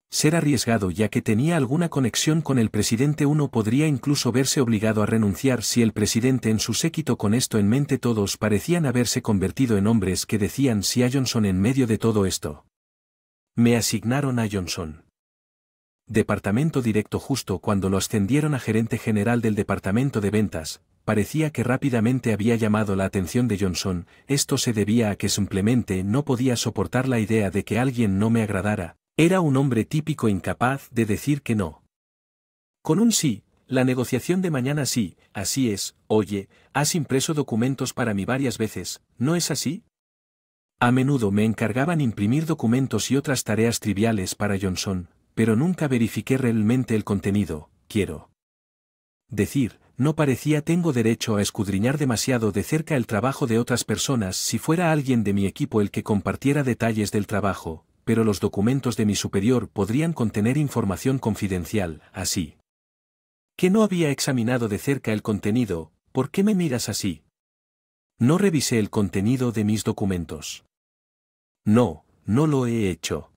ser arriesgado ya que tenía alguna conexión con el presidente. Uno podría incluso verse obligado a renunciar si el presidente en su séquito. Con esto en mente todos parecían haberse convertido en hombres que decían sí a Johnson. En medio de todo esto, me asignaron a Johnson departamento directo justo cuando lo ascendieron a gerente general del departamento de ventas. Parecía que rápidamente había llamado la atención de Johnson. Esto se debía a que simplemente no podía soportar la idea de que alguien no me agradara. Era un hombre típico, incapaz de decir que no. Con un sí, la negociación de mañana sí, así es. Oye, has impreso documentos para mí varias veces, ¿no es así? A menudo me encargaban imprimir documentos y otras tareas triviales para Johnson, pero nunca verifiqué realmente el contenido. Quiero decir, no parecía tengo derecho a escudriñar demasiado de cerca el trabajo de otras personas si fuera alguien de mi equipo el que compartiera detalles del trabajo, pero los documentos de mi superior podrían contener información confidencial. Así Que no había examinado de cerca el contenido. ¿Por qué me miras así? No revisé el contenido de mis documentos. No, no lo he hecho.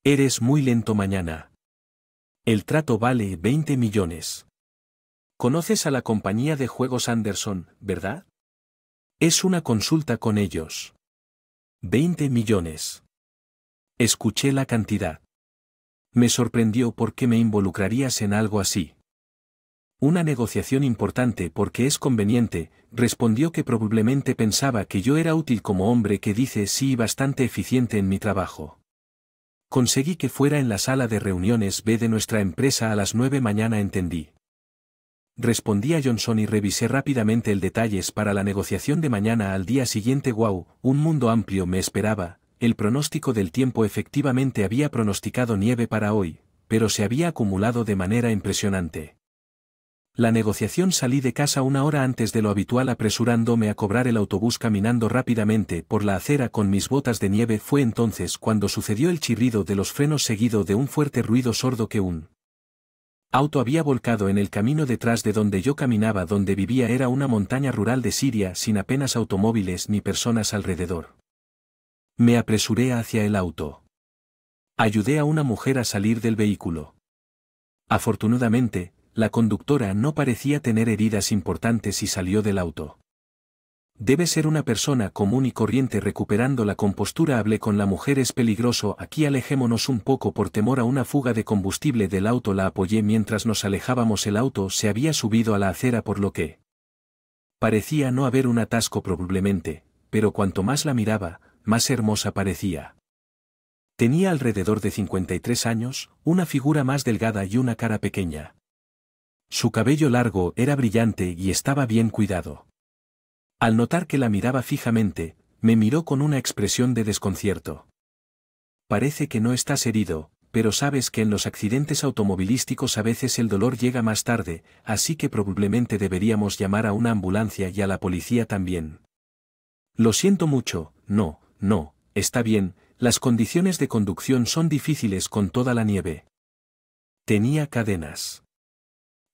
Eres muy lento mañana. El trato vale 20 millones. Conoces a la compañía de juegos Anderson, ¿verdad? Es una consulta con ellos. 20 millones. Escuché la cantidad. Me sorprendió porque me involucrarías en algo así. Una negociación importante porque es conveniente, respondió que probablemente pensaba que yo era útil como hombre que dice sí y bastante eficiente en mi trabajo. Conseguí que fuera en la sala de reuniones B de nuestra empresa a las 9 mañana entendí. Respondí a Johnson y revisé rápidamente el detalles para la negociación de mañana al día siguiente. Wow, un mundo amplio me esperaba, el pronóstico del tiempo efectivamente había pronosticado nieve para hoy, pero se había acumulado de manera impresionante. La negociación salí de casa una hora antes de lo habitual apresurándome a cobrar el autobús caminando rápidamente por la acera con mis botas de nieve. Fue entonces cuando sucedió el chirrido de los frenos seguido de un fuerte ruido sordo que un auto había volcado en el camino detrás de donde yo caminaba. Donde vivía era una montaña rural de Siria sin apenas automóviles ni personas alrededor. Me apresuré hacia el auto. Ayudé a una mujer a salir del vehículo. Afortunadamente, la conductora no parecía tener heridas importantes y salió del auto. Debe ser una persona común y corriente recuperando la compostura. Hablé con la mujer. Es peligroso aquí, alejémonos un poco por temor a una fuga de combustible del auto. La apoyé mientras nos alejábamos. El auto se había subido a la acera por lo que parecía no haber un atasco probablemente, pero cuanto más la miraba, más hermosa parecía. Tenía alrededor de 53 años, una figura más delgada y una cara pequeña. Su cabello largo era brillante y estaba bien cuidado. Al notar que la miraba fijamente, me miró con una expresión de desconcierto. Parece que no estás herido, pero sabes que en los accidentes automovilísticos a veces el dolor llega más tarde, así que probablemente deberíamos llamar a una ambulancia y a la policía también. Lo siento mucho, no, está bien, las condiciones de conducción son difíciles con toda la nieve. Tenía cadenas.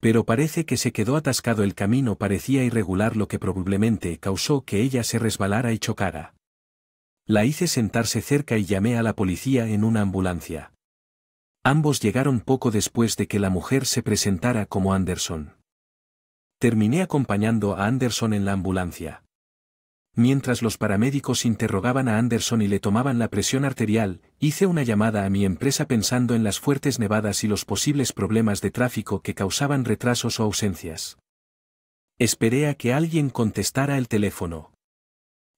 Pero parece que se quedó atascado. El camino parecía irregular, lo que probablemente causó que ella se resbalara y chocara. La hice sentarse cerca y llamé a la policía en una ambulancia. Ambos llegaron poco después de que la mujer se presentara como Anderson. Terminé acompañando a Anderson en la ambulancia. Mientras los paramédicos interrogaban a Anderson y le tomaban la presión arterial, hice una llamada a mi empresa pensando en las fuertes nevadas y los posibles problemas de tráfico que causaban retrasos o ausencias. Esperé a que alguien contestara el teléfono.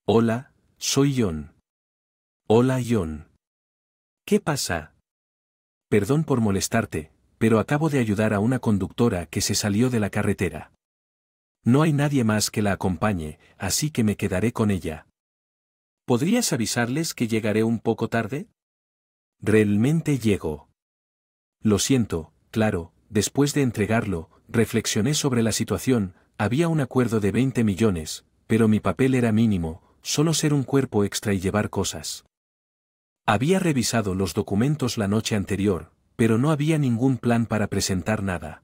Hola, soy John. Hola, John. ¿Qué pasa? Perdón por molestarte, pero acabo de ayudar a una conductora que se salió de la carretera. No hay nadie más que la acompañe, así que me quedaré con ella. ¿Podrías avisarles que llegaré un poco tarde? Realmente llego. Lo siento, claro, después de entregarlo, reflexioné sobre la situación. Había un acuerdo de 20 millones, pero mi papel era mínimo, solo ser un cuerpo extra y llevar cosas. Había revisado los documentos la noche anterior, pero no había ningún plan para presentar nada.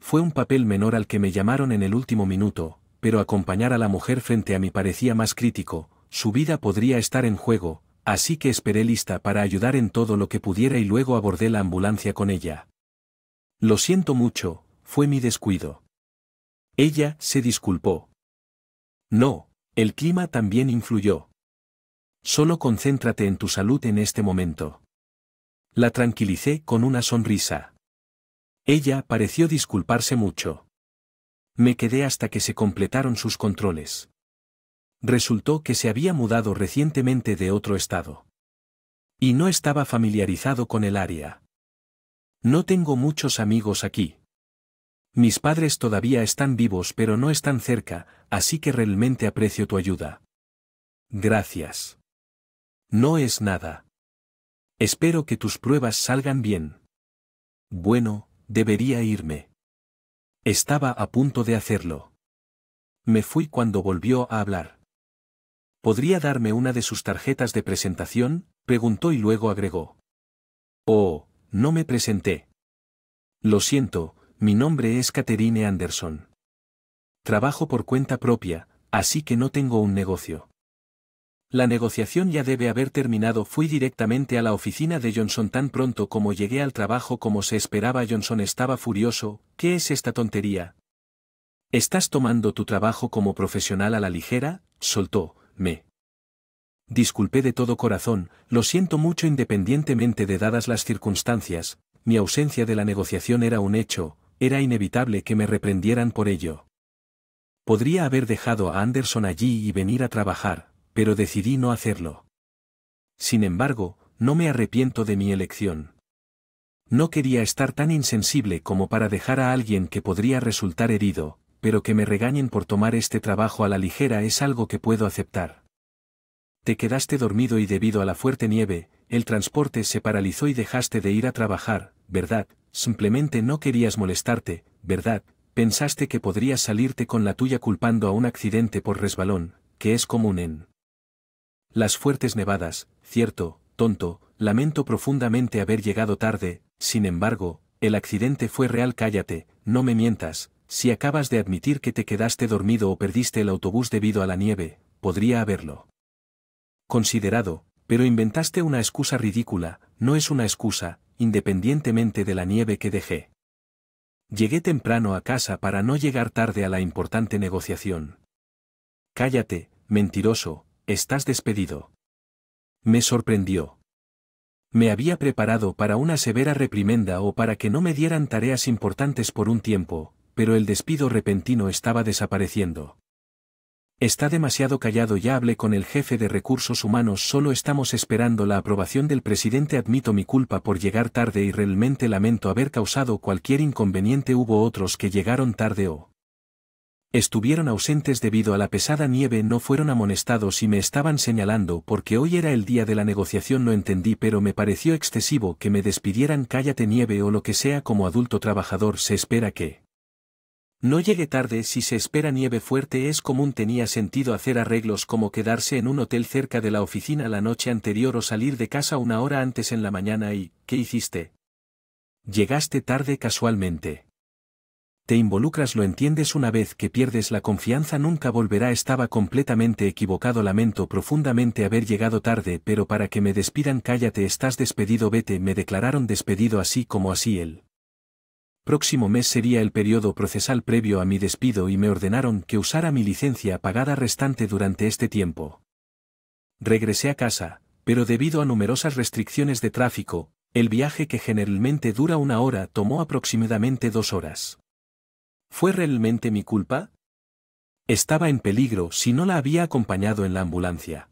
Fue un papel menor al que me llamaron en el último minuto, pero acompañar a la mujer frente a mí parecía más crítico. Su vida podría estar en juego, así que esperé lista para ayudar en todo lo que pudiera y luego abordé la ambulancia con ella. Lo siento mucho, fue mi descuido. Ella se disculpó. No, el clima también influyó. Solo concéntrate en tu salud en este momento. La tranquilicé con una sonrisa. Ella pareció disculparse mucho. Me quedé hasta que se completaron sus controles. Resultó que se había mudado recientemente de otro estado. Y no estaba familiarizado con el área. No tengo muchos amigos aquí. Mis padres todavía están vivos pero no están cerca, así que realmente aprecio tu ayuda. Gracias. No es nada. Espero que tus pruebas salgan bien. Bueno, debería irme. Estaba a punto de hacerlo. Me fui cuando volvió a hablar. ¿Podría darme una de sus tarjetas de presentación?, preguntó y luego agregó. Oh, no me presenté. Lo siento, mi nombre es Catherine Anderson. Trabajo por cuenta propia, así que no tengo un negocio. La negociación ya debe haber terminado. Fui directamente a la oficina de Johnson tan pronto como llegué al trabajo como se esperaba. Johnson estaba furioso. ¿Qué es esta tontería? ¿Estás tomando tu trabajo como profesional a la ligera? Soltó. Disculpé de todo corazón, lo siento mucho independientemente de dadas las circunstancias, mi ausencia de la negociación era un hecho, era inevitable que me reprendieran por ello. Podría haber dejado a Anderson allí y venir a trabajar, pero decidí no hacerlo. Sin embargo, no me arrepiento de mi elección. No quería estar tan insensible como para dejar a alguien que podría resultar herido, pero que me regañen por tomar este trabajo a la ligera es algo que puedo aceptar. Te quedaste dormido y debido a la fuerte nieve, el transporte se paralizó y dejaste de ir a trabajar, ¿verdad? Simplemente no querías molestarte, ¿verdad? Pensaste que podrías salirte con la tuya culpando a un accidente por resbalón, que es común en las fuertes nevadas, cierto, tonto, lamento profundamente haber llegado tarde, sin embargo, el accidente fue real. Cállate, no me mientas, si acabas de admitir que te quedaste dormido o perdiste el autobús debido a la nieve, podría haberlo considerado, pero inventaste una excusa ridícula. No es una excusa, independientemente de la nieve que dejé. Llegué temprano a casa para no llegar tarde a la importante negociación. Cállate, mentiroso, estás despedido. Me sorprendió. Me había preparado para una severa reprimenda o para que no me dieran tareas importantes por un tiempo, pero el despido repentino estaba desapareciendo. Está demasiado callado. Ya hablé con el jefe de recursos humanos. Solo estamos esperando la aprobación del presidente. Admito mi culpa por llegar tarde y realmente lamento haber causado cualquier inconveniente. Hubo otros que llegaron tarde o estuvieron ausentes debido a la pesada nieve. No fueron amonestados y me estaban señalando porque hoy era el día de la negociación. No entendí, pero me pareció excesivo que me despidieran. Cállate, nieve o lo que sea. Como adulto trabajador se espera que no llegue tarde. Si se espera nieve fuerte es común. Tenía sentido hacer arreglos como quedarse en un hotel cerca de la oficina la noche anterior o salir de casa una hora antes en la mañana. ¿Y qué hiciste? Llegaste tarde casualmente. Te involucras. Lo entiendes. Una vez que pierdes la confianza nunca volverá. Estaba completamente equivocado. Lamento profundamente haber llegado tarde, pero para que me despidan. Cállate, estás despedido. Vete. Me declararon despedido así como así el próximo mes sería el periodo procesal previo a mi despido y me ordenaron que usara mi licencia pagada restante durante este tiempo. Regresé a casa, pero debido a numerosas restricciones de tráfico, el viaje, que generalmente dura una hora, tomó aproximadamente 2 horas. ¿Fue realmente mi culpa? Estaba en peligro si no la había acompañado en la ambulancia.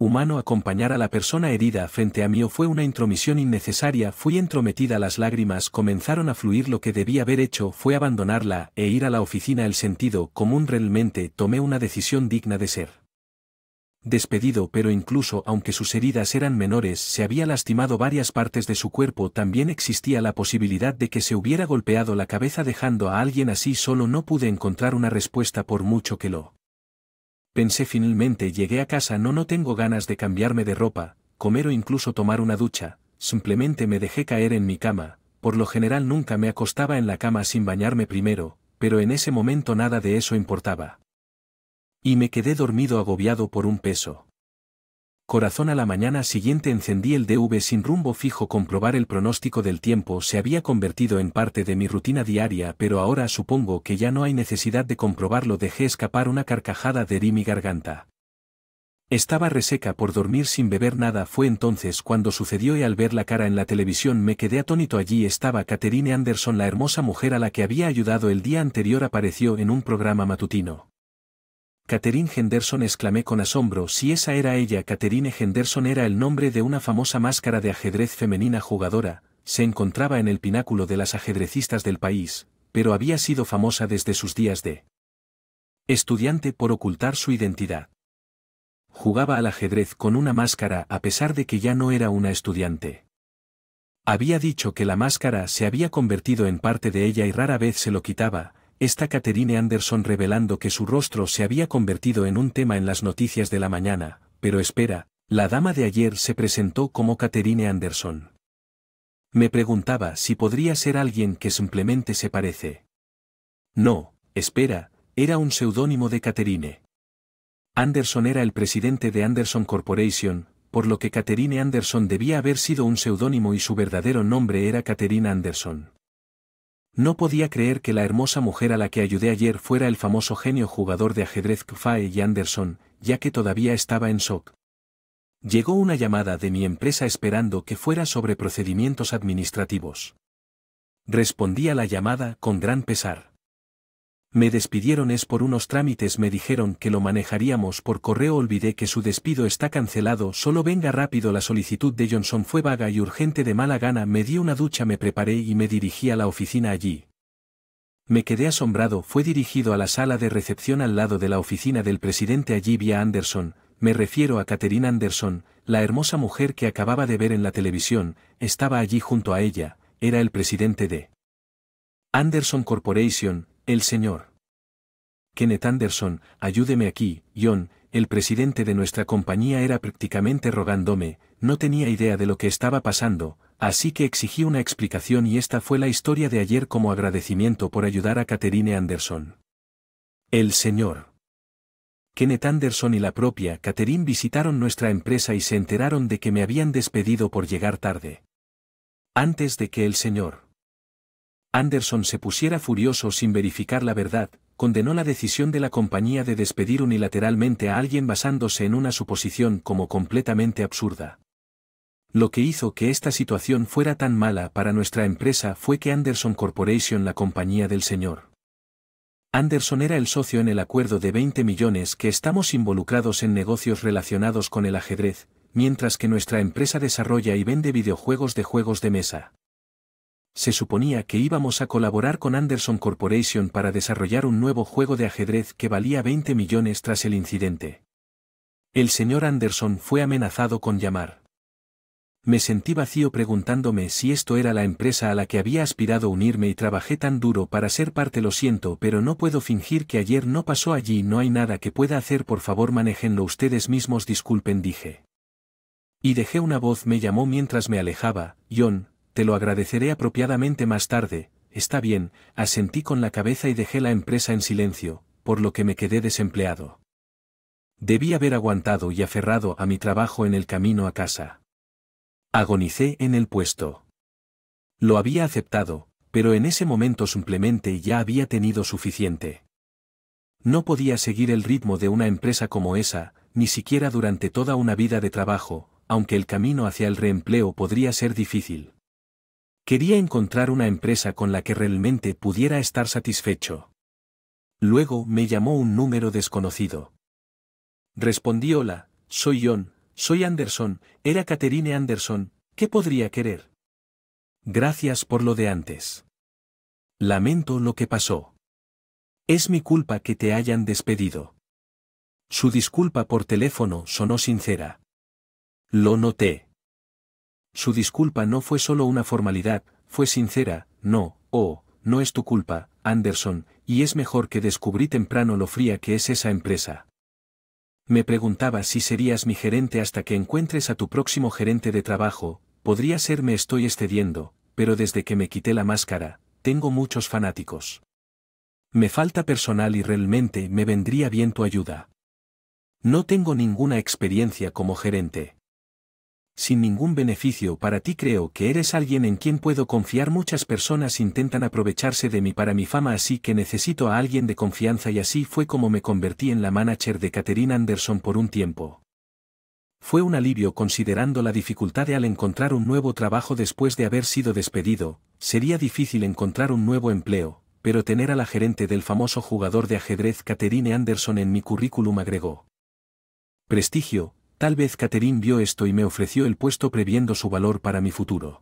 Humano, acompañar a la persona herida frente a mí o fue una intromisión innecesaria. Fui entrometida. Las lágrimas comenzaron a fluir. Lo que debí haber hecho fue abandonarla e ir a la oficina. El sentido común. Realmente tomé una decisión digna de ser despedido, pero incluso aunque sus heridas eran menores, se había lastimado varias partes de su cuerpo. También existía la posibilidad de que se hubiera golpeado la cabeza dejando a alguien así solo. No pude encontrar una respuesta por mucho que lo pensé. Finalmente llegué a casa. No tengo ganas de cambiarme de ropa, comer o incluso tomar una ducha. Simplemente me dejé caer en mi cama. Por lo general nunca me acostaba en la cama sin bañarme primero, pero en ese momento nada de eso importaba. Y me quedé dormido agobiado por un peso. Corazón. A la mañana siguiente encendí el DV sin rumbo fijo. Comprobar el pronóstico del tiempo se había convertido en parte de mi rutina diaria, pero ahora supongo que ya no hay necesidad de comprobarlo. Dejé escapar una carcajada. Herí mi garganta. Estaba reseca por dormir sin beber nada. Fue entonces cuando sucedió y al ver la cara en la televisión me quedé atónito. Allí estaba Catherine Anderson, la hermosa mujer a la que había ayudado el día anterior. Apareció en un programa matutino. Catherine Henderson, exclamé con asombro. Si esa era ella. Catherine Henderson era el nombre de una famosa máscara de ajedrez femenina jugadora. Se encontraba en el pináculo de las ajedrecistas del país, pero había sido famosa desde sus días de estudiante por ocultar su identidad. Jugaba al ajedrez con una máscara a pesar de que ya no era una estudiante. Había dicho que la máscara se había convertido en parte de ella y rara vez se lo quitaba. Esta Catherine Anderson revelando que su rostro se había convertido en un tema en las noticias de la mañana. Pero espera, la dama de ayer se presentó como Catherine Anderson. Me preguntaba si podría ser alguien que simplemente se parece. No, espera, era un seudónimo de Catherine. Anderson era el presidente de Anderson Corporation, por lo que Catherine Anderson debía haber sido un seudónimo y su verdadero nombre era Catherine Anderson. No podía creer que la hermosa mujer a la que ayudé ayer fuera el famoso genio jugador de ajedrez Kfae y Anderson, ya que todavía estaba en shock. Llegó una llamada de mi empresa esperando que fuera sobre procedimientos administrativos. Respondí a la llamada con gran pesar. Me despidieron por unos trámites, me dijeron que lo manejaríamos por correo, olvidé que su despido está cancelado, solo venga rápido. La solicitud de Johnson fue vaga y urgente, de mala gana me di una ducha, me preparé y me dirigí a la oficina allí. Me quedé asombrado, fue dirigido a la sala de recepción al lado de la oficina del presidente. Allí vi a Anderson, me refiero a Catherine Anderson, la hermosa mujer que acababa de ver en la televisión, estaba allí junto a ella, era el presidente de Anderson Corporation, el señor Kenneth Anderson. Ayúdeme aquí, John, el presidente de nuestra compañía era prácticamente rogándome, no tenía idea de lo que estaba pasando, así que exigí una explicación y esta fue la historia de ayer como agradecimiento por ayudar a Catherine Anderson. El señor Kenneth Anderson y la propia Catherine visitaron nuestra empresa y se enteraron de que me habían despedido por llegar tarde. Antes de que el señor Anderson se pusiera furioso sin verificar la verdad, condenó la decisión de la compañía de despedir unilateralmente a alguien basándose en una suposición como completamente absurda. Lo que hizo que esta situación fuera tan mala para nuestra empresa fue que Anderson Corporation, la compañía del señor Anderson, era el socio en el acuerdo de 20 millones que estamos involucrados en negocios relacionados con el ajedrez, mientras que nuestra empresa desarrolla y vende videojuegos de juegos de mesa. Se suponía que íbamos a colaborar con Anderson Corporation para desarrollar un nuevo juego de ajedrez que valía 20 millones tras el incidente. El señor Anderson fue amenazado con llamar. Me sentí vacío preguntándome si esto era la empresa a la que había aspirado unirme y trabajé tan duro para ser parte. Lo siento, pero no puedo fingir que ayer no pasó allí, no hay nada que pueda hacer, por favor manéjenlo ustedes mismos, disculpen, dije. Y dejé una voz me llamó mientras me alejaba, John, te lo agradeceré apropiadamente más tarde, está bien, asentí con la cabeza y dejé la empresa en silencio, por lo que me quedé desempleado. Debí haber aguantado y aferrado a mi trabajo en el camino a casa. Agonicé en el puesto. Lo había aceptado, pero en ese momento simplemente ya había tenido suficiente. No podía seguir el ritmo de una empresa como esa, ni siquiera durante toda una vida de trabajo, aunque el camino hacia el reempleo podría ser difícil. Quería encontrar una empresa con la que realmente pudiera estar satisfecho. Luego me llamó un número desconocido. Respondí: hola, soy John, soy Anderson, era Catherine Anderson, ¿qué podría querer? Gracias por lo de antes. Lamento lo que pasó. Es mi culpa que te hayan despedido. Su disculpa por teléfono sonó sincera. Lo noté. Su disculpa no fue solo una formalidad, fue sincera. No es tu culpa, Anderson, y es mejor que descubrí temprano lo fría que es esa empresa. Me preguntaba si serías mi gerente hasta que encuentres a tu próximo gerente de trabajo. Podría ser, me estoy excediendo, pero desde que me quité la máscara, tengo muchos fanáticos. Me falta personal y realmente me vendría bien tu ayuda. No tengo ninguna experiencia como gerente. Sin ningún beneficio para ti, creo que eres alguien en quien puedo confiar. Muchas personas intentan aprovecharse de mí para mi fama, así que necesito a alguien de confianza, y así fue como me convertí en la manager de Catherine Anderson por un tiempo. Fue un alivio considerando la dificultad al encontrar un nuevo trabajo después de haber sido despedido. Sería difícil encontrar un nuevo empleo, pero tener a la gerente del famoso jugador de ajedrez Catherine Anderson en mi currículum agregó prestigio. Tal vez Catherine vio esto y me ofreció el puesto previendo su valor para mi futuro.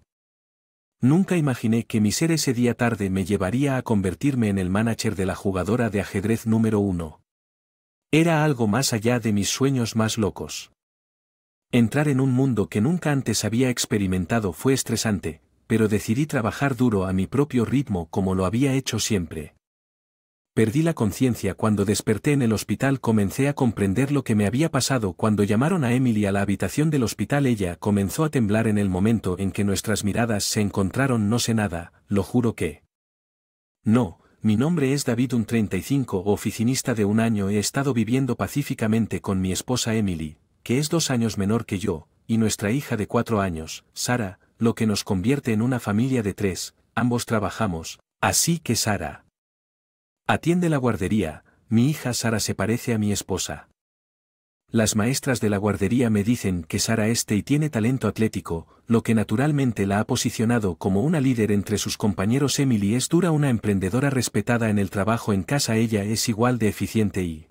Nunca imaginé que mi ser ese día tarde me llevaría a convertirme en el manager de la jugadora de ajedrez número 1. Era algo más allá de mis sueños más locos. Entrar en un mundo que nunca antes había experimentado fue estresante, pero decidí trabajar duro a mi propio ritmo como lo había hecho siempre. Perdí la conciencia cuando desperté en el hospital. Comencé a comprender lo que me había pasado cuando llamaron a Emily a la habitación del hospital. Ella comenzó a temblar en el momento en que nuestras miradas se encontraron. No sé nada, lo juro que... No, mi nombre es David, un 35, oficinista de 1 año. He estado viviendo pacíficamente con mi esposa Emily, que es 2 años menor que yo, y nuestra hija de 4 años, Sara, lo que nos convierte en una familia de 3, ambos trabajamos, así que Sara atiende la guardería. Mi hija Sara se parece a mi esposa. Las maestras de la guardería me dicen que Sara y tiene talento atlético, lo que naturalmente la ha posicionado como una líder entre sus compañeros. Emily es dura, una emprendedora respetada en el trabajo. En casa ella es igual de eficiente y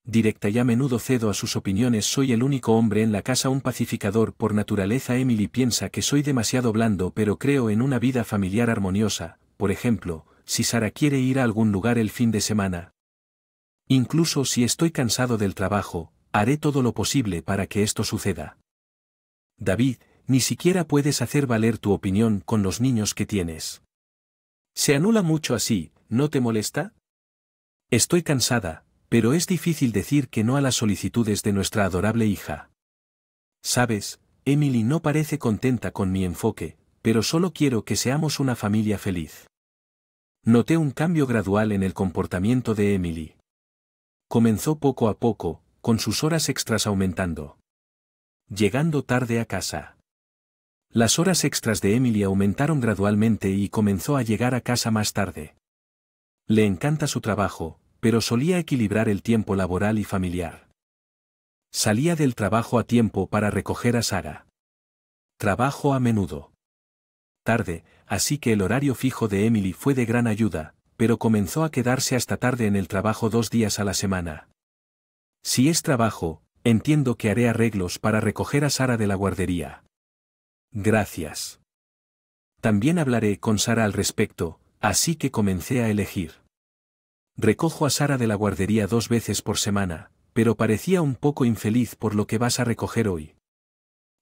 directa y a menudo cedo a sus opiniones. Soy el único hombre en la casa, un pacificador por naturaleza. Emily piensa que soy demasiado blando, pero creo en una vida familiar armoniosa. Por ejemplo, si Sara quiere ir a algún lugar el fin de semana, incluso si estoy cansado del trabajo, haré todo lo posible para que esto suceda. David, ni siquiera puedes hacer valer tu opinión con los niños que tienes. Se anula mucho así, ¿no te molesta? Estoy cansada, pero es difícil decir que no a las solicitudes de nuestra adorable hija. Sabes, Emily no parece contenta con mi enfoque, pero solo quiero que seamos una familia feliz. Noté un cambio gradual en el comportamiento de Emily. Comenzó poco a poco, con sus horas extras aumentando. Llegando tarde a casa. Las horas extras de Emily aumentaron gradualmente y comenzó a llegar a casa más tarde. Le encanta su trabajo, pero solía equilibrar el tiempo laboral y familiar. Salía del trabajo a tiempo para recoger a Sara. Trabajo a menudo tarde, así que el horario fijo de Emily fue de gran ayuda, pero comenzó a quedarse hasta tarde en el trabajo 2 días a la semana. Si es trabajo, entiendo que haré arreglos para recoger a Sara de la guardería. Gracias. También hablaré con Sara al respecto, así que comencé a elegir. Recojo a Sara de la guardería 2 veces por semana, pero parecía un poco infeliz. ¿Por lo que vas a recoger hoy?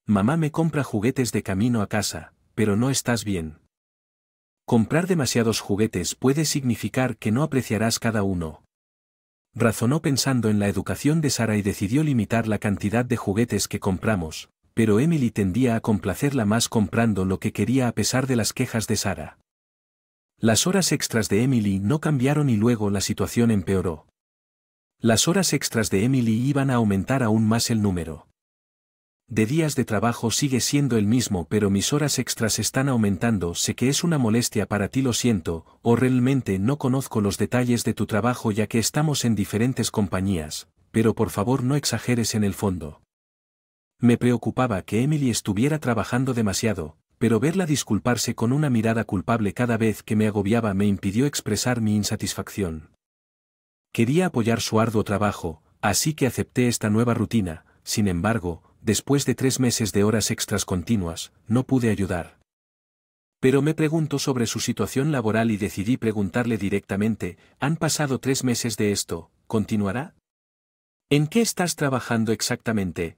Mamá me compra juguetes de camino a casa, pero no estás bien. Comprar demasiados juguetes puede significar que no apreciarás cada uno. Razonó pensando en la educación de Sara y decidió limitar la cantidad de juguetes que compramos, pero Emily tendía a complacerla más comprando lo que quería a pesar de las quejas de Sara. Las horas extras de Emily no cambiaron y luego la situación empeoró. Las horas extras de Emily iban a aumentar aún más. El número de días de trabajo sigue siendo el mismo, pero mis horas extras están aumentando. Sé que es una molestia para ti, lo siento, o realmente no conozco los detalles de tu trabajo ya que estamos en diferentes compañías, pero por favor no exageres en el fondo. Me preocupaba que Emily estuviera trabajando demasiado, pero verla disculparse con una mirada culpable cada vez que me agobiaba me impidió expresar mi insatisfacción. Quería apoyar su arduo trabajo, así que acepté esta nueva rutina. Sin embargo, después de 3 meses de horas extras continuas, no pude ayudar. Pero me preguntó sobre su situación laboral y decidí preguntarle directamente: han pasado 3 meses de esto, ¿continuará? ¿En qué estás trabajando exactamente?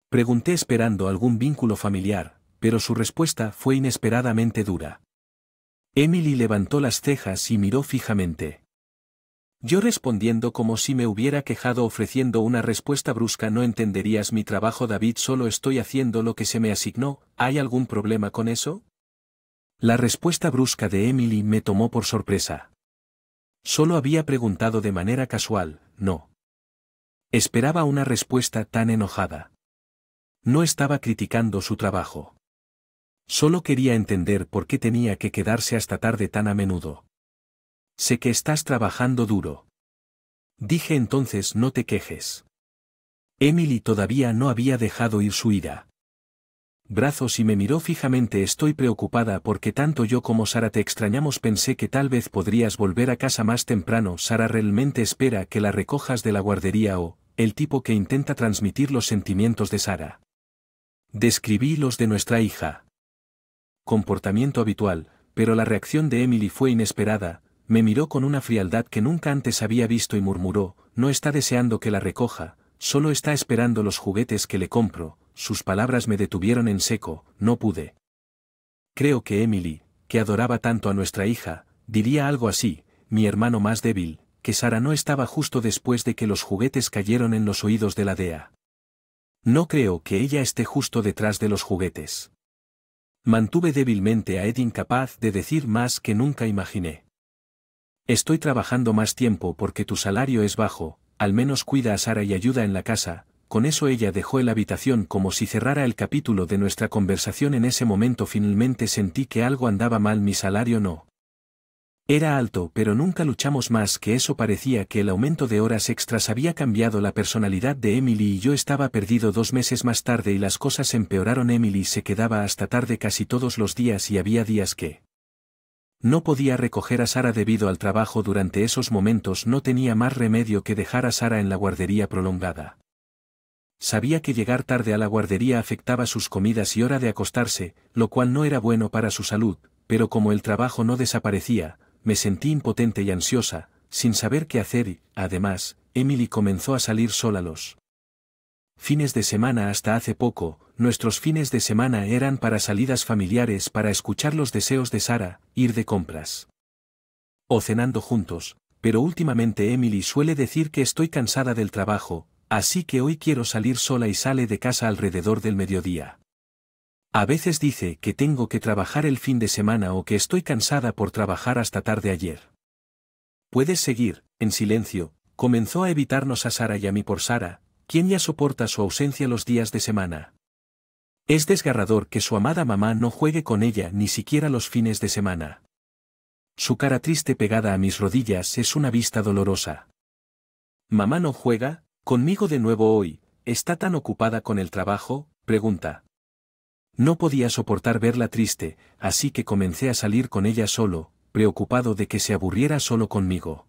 Pregunté esperando algún vínculo familiar, pero su respuesta fue inesperadamente dura. Emily levantó las cejas y miró fijamente. Yo respondiendo como si me hubiera quejado, ofreciendo una respuesta brusca: no entenderías mi trabajo, David, solo estoy haciendo lo que se me asignó. ¿Hay algún problema con eso? La respuesta brusca de Emily me tomó por sorpresa. Solo había preguntado de manera casual, no. Esperaba una respuesta tan enojada. No estaba criticando su trabajo. Solo quería entender por qué tenía que quedarse hasta tarde tan a menudo. Sé que estás trabajando duro. Dije entonces: no te quejes. Emily todavía no había dejado ir su ira. Brazos y me miró fijamente. Estoy preocupada porque tanto yo como Sara te extrañamos. Pensé que tal vez podrías volver a casa más temprano. Sara realmente espera que la recojas de la guardería o, el tipo que intenta transmitir los sentimientos de Sara. Describí los de nuestra hija. Comportamiento habitual, pero la reacción de Emily fue inesperada. Me miró con una frialdad que nunca antes había visto y murmuró: no está deseando que la recoja, solo está esperando los juguetes que le compro. Sus palabras me detuvieron en seco. No pude. Creo que Emily, que adoraba tanto a nuestra hija, diría algo así: mi hermano más débil, que Sara no estaba justo después de que los juguetes cayeron en los oídos de la DEA. No creo que ella esté justo detrás de los juguetes. Mantuve débilmente a Ed incapaz de decir más que nunca imaginé. Estoy trabajando más tiempo porque tu salario es bajo, al menos cuida a Sara y ayuda en la casa. Con eso ella dejó la habitación como si cerrara el capítulo de nuestra conversación. En ese momento finalmente sentí que algo andaba mal. Mi salario no era alto, pero nunca luchamos más que eso. Parecía que el aumento de horas extras había cambiado la personalidad de Emily y yo estaba perdido. 2 meses más tarde y las cosas empeoraron. Emily se quedaba hasta tarde casi todos los días y había días que no podía recoger a Sara debido al trabajo. Durante esos momentos no tenía más remedio que dejar a Sara en la guardería prolongada. Sabía que llegar tarde a la guardería afectaba sus comidas y hora de acostarse, lo cual no era bueno para su salud, pero como el trabajo no desaparecía, me sentí impotente y ansiosa, sin saber qué hacer y, además, Emily comenzó a salir sola los fines de semana. Hasta hace poco, nuestros fines de semana eran para salidas familiares, para escuchar los deseos de Sara, ir de compras o cenando juntos, pero últimamente Emily suele decir que estoy cansada del trabajo, así que hoy quiero salir sola y sale de casa alrededor del mediodía. A veces dice que tengo que trabajar el fin de semana o que estoy cansada por trabajar hasta tarde ayer. Puedes seguir, en silencio, comenzó a evitarnos a Sara y a mí por Sara, quien ya soporta su ausencia los días de semana. Es desgarrador que su amada mamá no juegue con ella ni siquiera los fines de semana. Su cara triste pegada a mis rodillas es una vista dolorosa. ¿Mamá no juega conmigo de nuevo hoy? ¿Está tan ocupada con el trabajo?, pregunta. No podía soportar verla triste, así que comencé a salir con ella solo, preocupado de que se aburriera solo conmigo.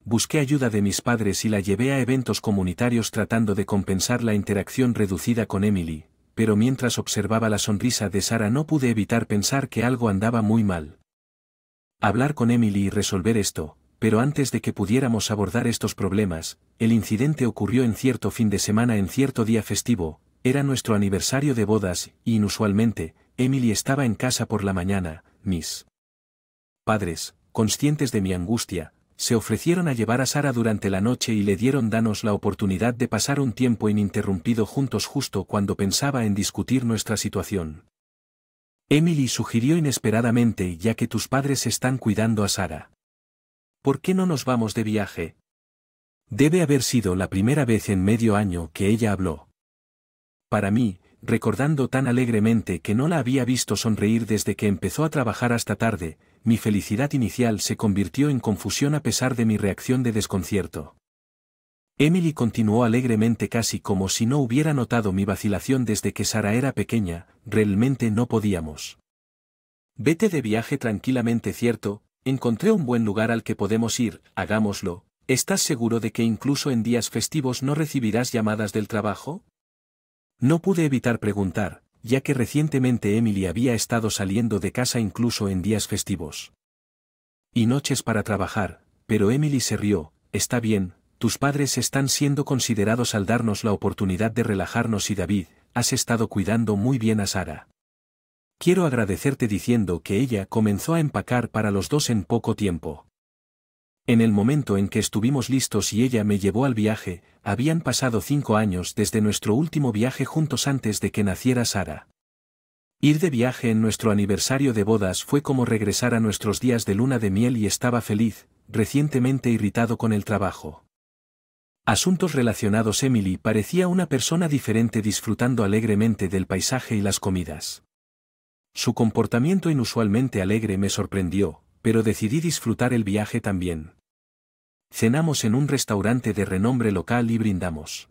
Busqué ayuda de mis padres y la llevé a eventos comunitarios tratando de compensar la interacción reducida con Emily, pero mientras observaba la sonrisa de Sara no pude evitar pensar que algo andaba muy mal. Hablar con Emily y resolver esto, pero antes de que pudiéramos abordar estos problemas, el incidente ocurrió en cierto fin de semana, en cierto día festivo. Era nuestro aniversario de bodas, y inusualmente, Emily estaba en casa por la mañana. Mis padres, conscientes de mi angustia, se ofrecieron a llevar a Sara durante la noche y le dieron danos la oportunidad de pasar un tiempo ininterrumpido juntos justo cuando pensaba en discutir nuestra situación. Emily sugirió inesperadamente: ya que tus padres están cuidando a Sara, ¿por qué no nos vamos de viaje? Debe haber sido la primera vez en medio año que ella habló. Para mí, recordando tan alegremente que no la había visto sonreír desde que empezó a trabajar hasta tarde, mi felicidad inicial se convirtió en confusión a pesar de mi reacción de desconcierto. Emily continuó alegremente, casi como si no hubiera notado mi vacilación desde que Sara era pequeña. Realmente no podíamos. Vete de viaje tranquilamente, ¿cierto? Encontré un buen lugar al que podemos ir, hagámoslo. ¿Estás seguro de que incluso en días festivos no recibirás llamadas del trabajo? No pude evitar preguntar, ya que recientemente Emily había estado saliendo de casa incluso en días festivos y noches para trabajar, pero Emily se rió. Está bien, tus padres están siendo considerados al darnos la oportunidad de relajarnos y David, has estado cuidando muy bien a Sara. Quiero agradecerte, diciendo que ella comenzó a empacar para los dos en poco tiempo. En el momento en que estuvimos listos y ella me llevó al viaje, habían pasado 5 años desde nuestro último viaje juntos antes de que naciera Sara. Ir de viaje en nuestro aniversario de bodas fue como regresar a nuestros días de luna de miel y estaba feliz, recientemente irritado con el trabajo. Asuntos relacionados. Emily parecía una persona diferente, disfrutando alegremente del paisaje y las comidas. Su comportamiento inusualmente alegre me sorprendió, pero decidí disfrutar el viaje también. Cenamos en un restaurante de renombre local y brindamos.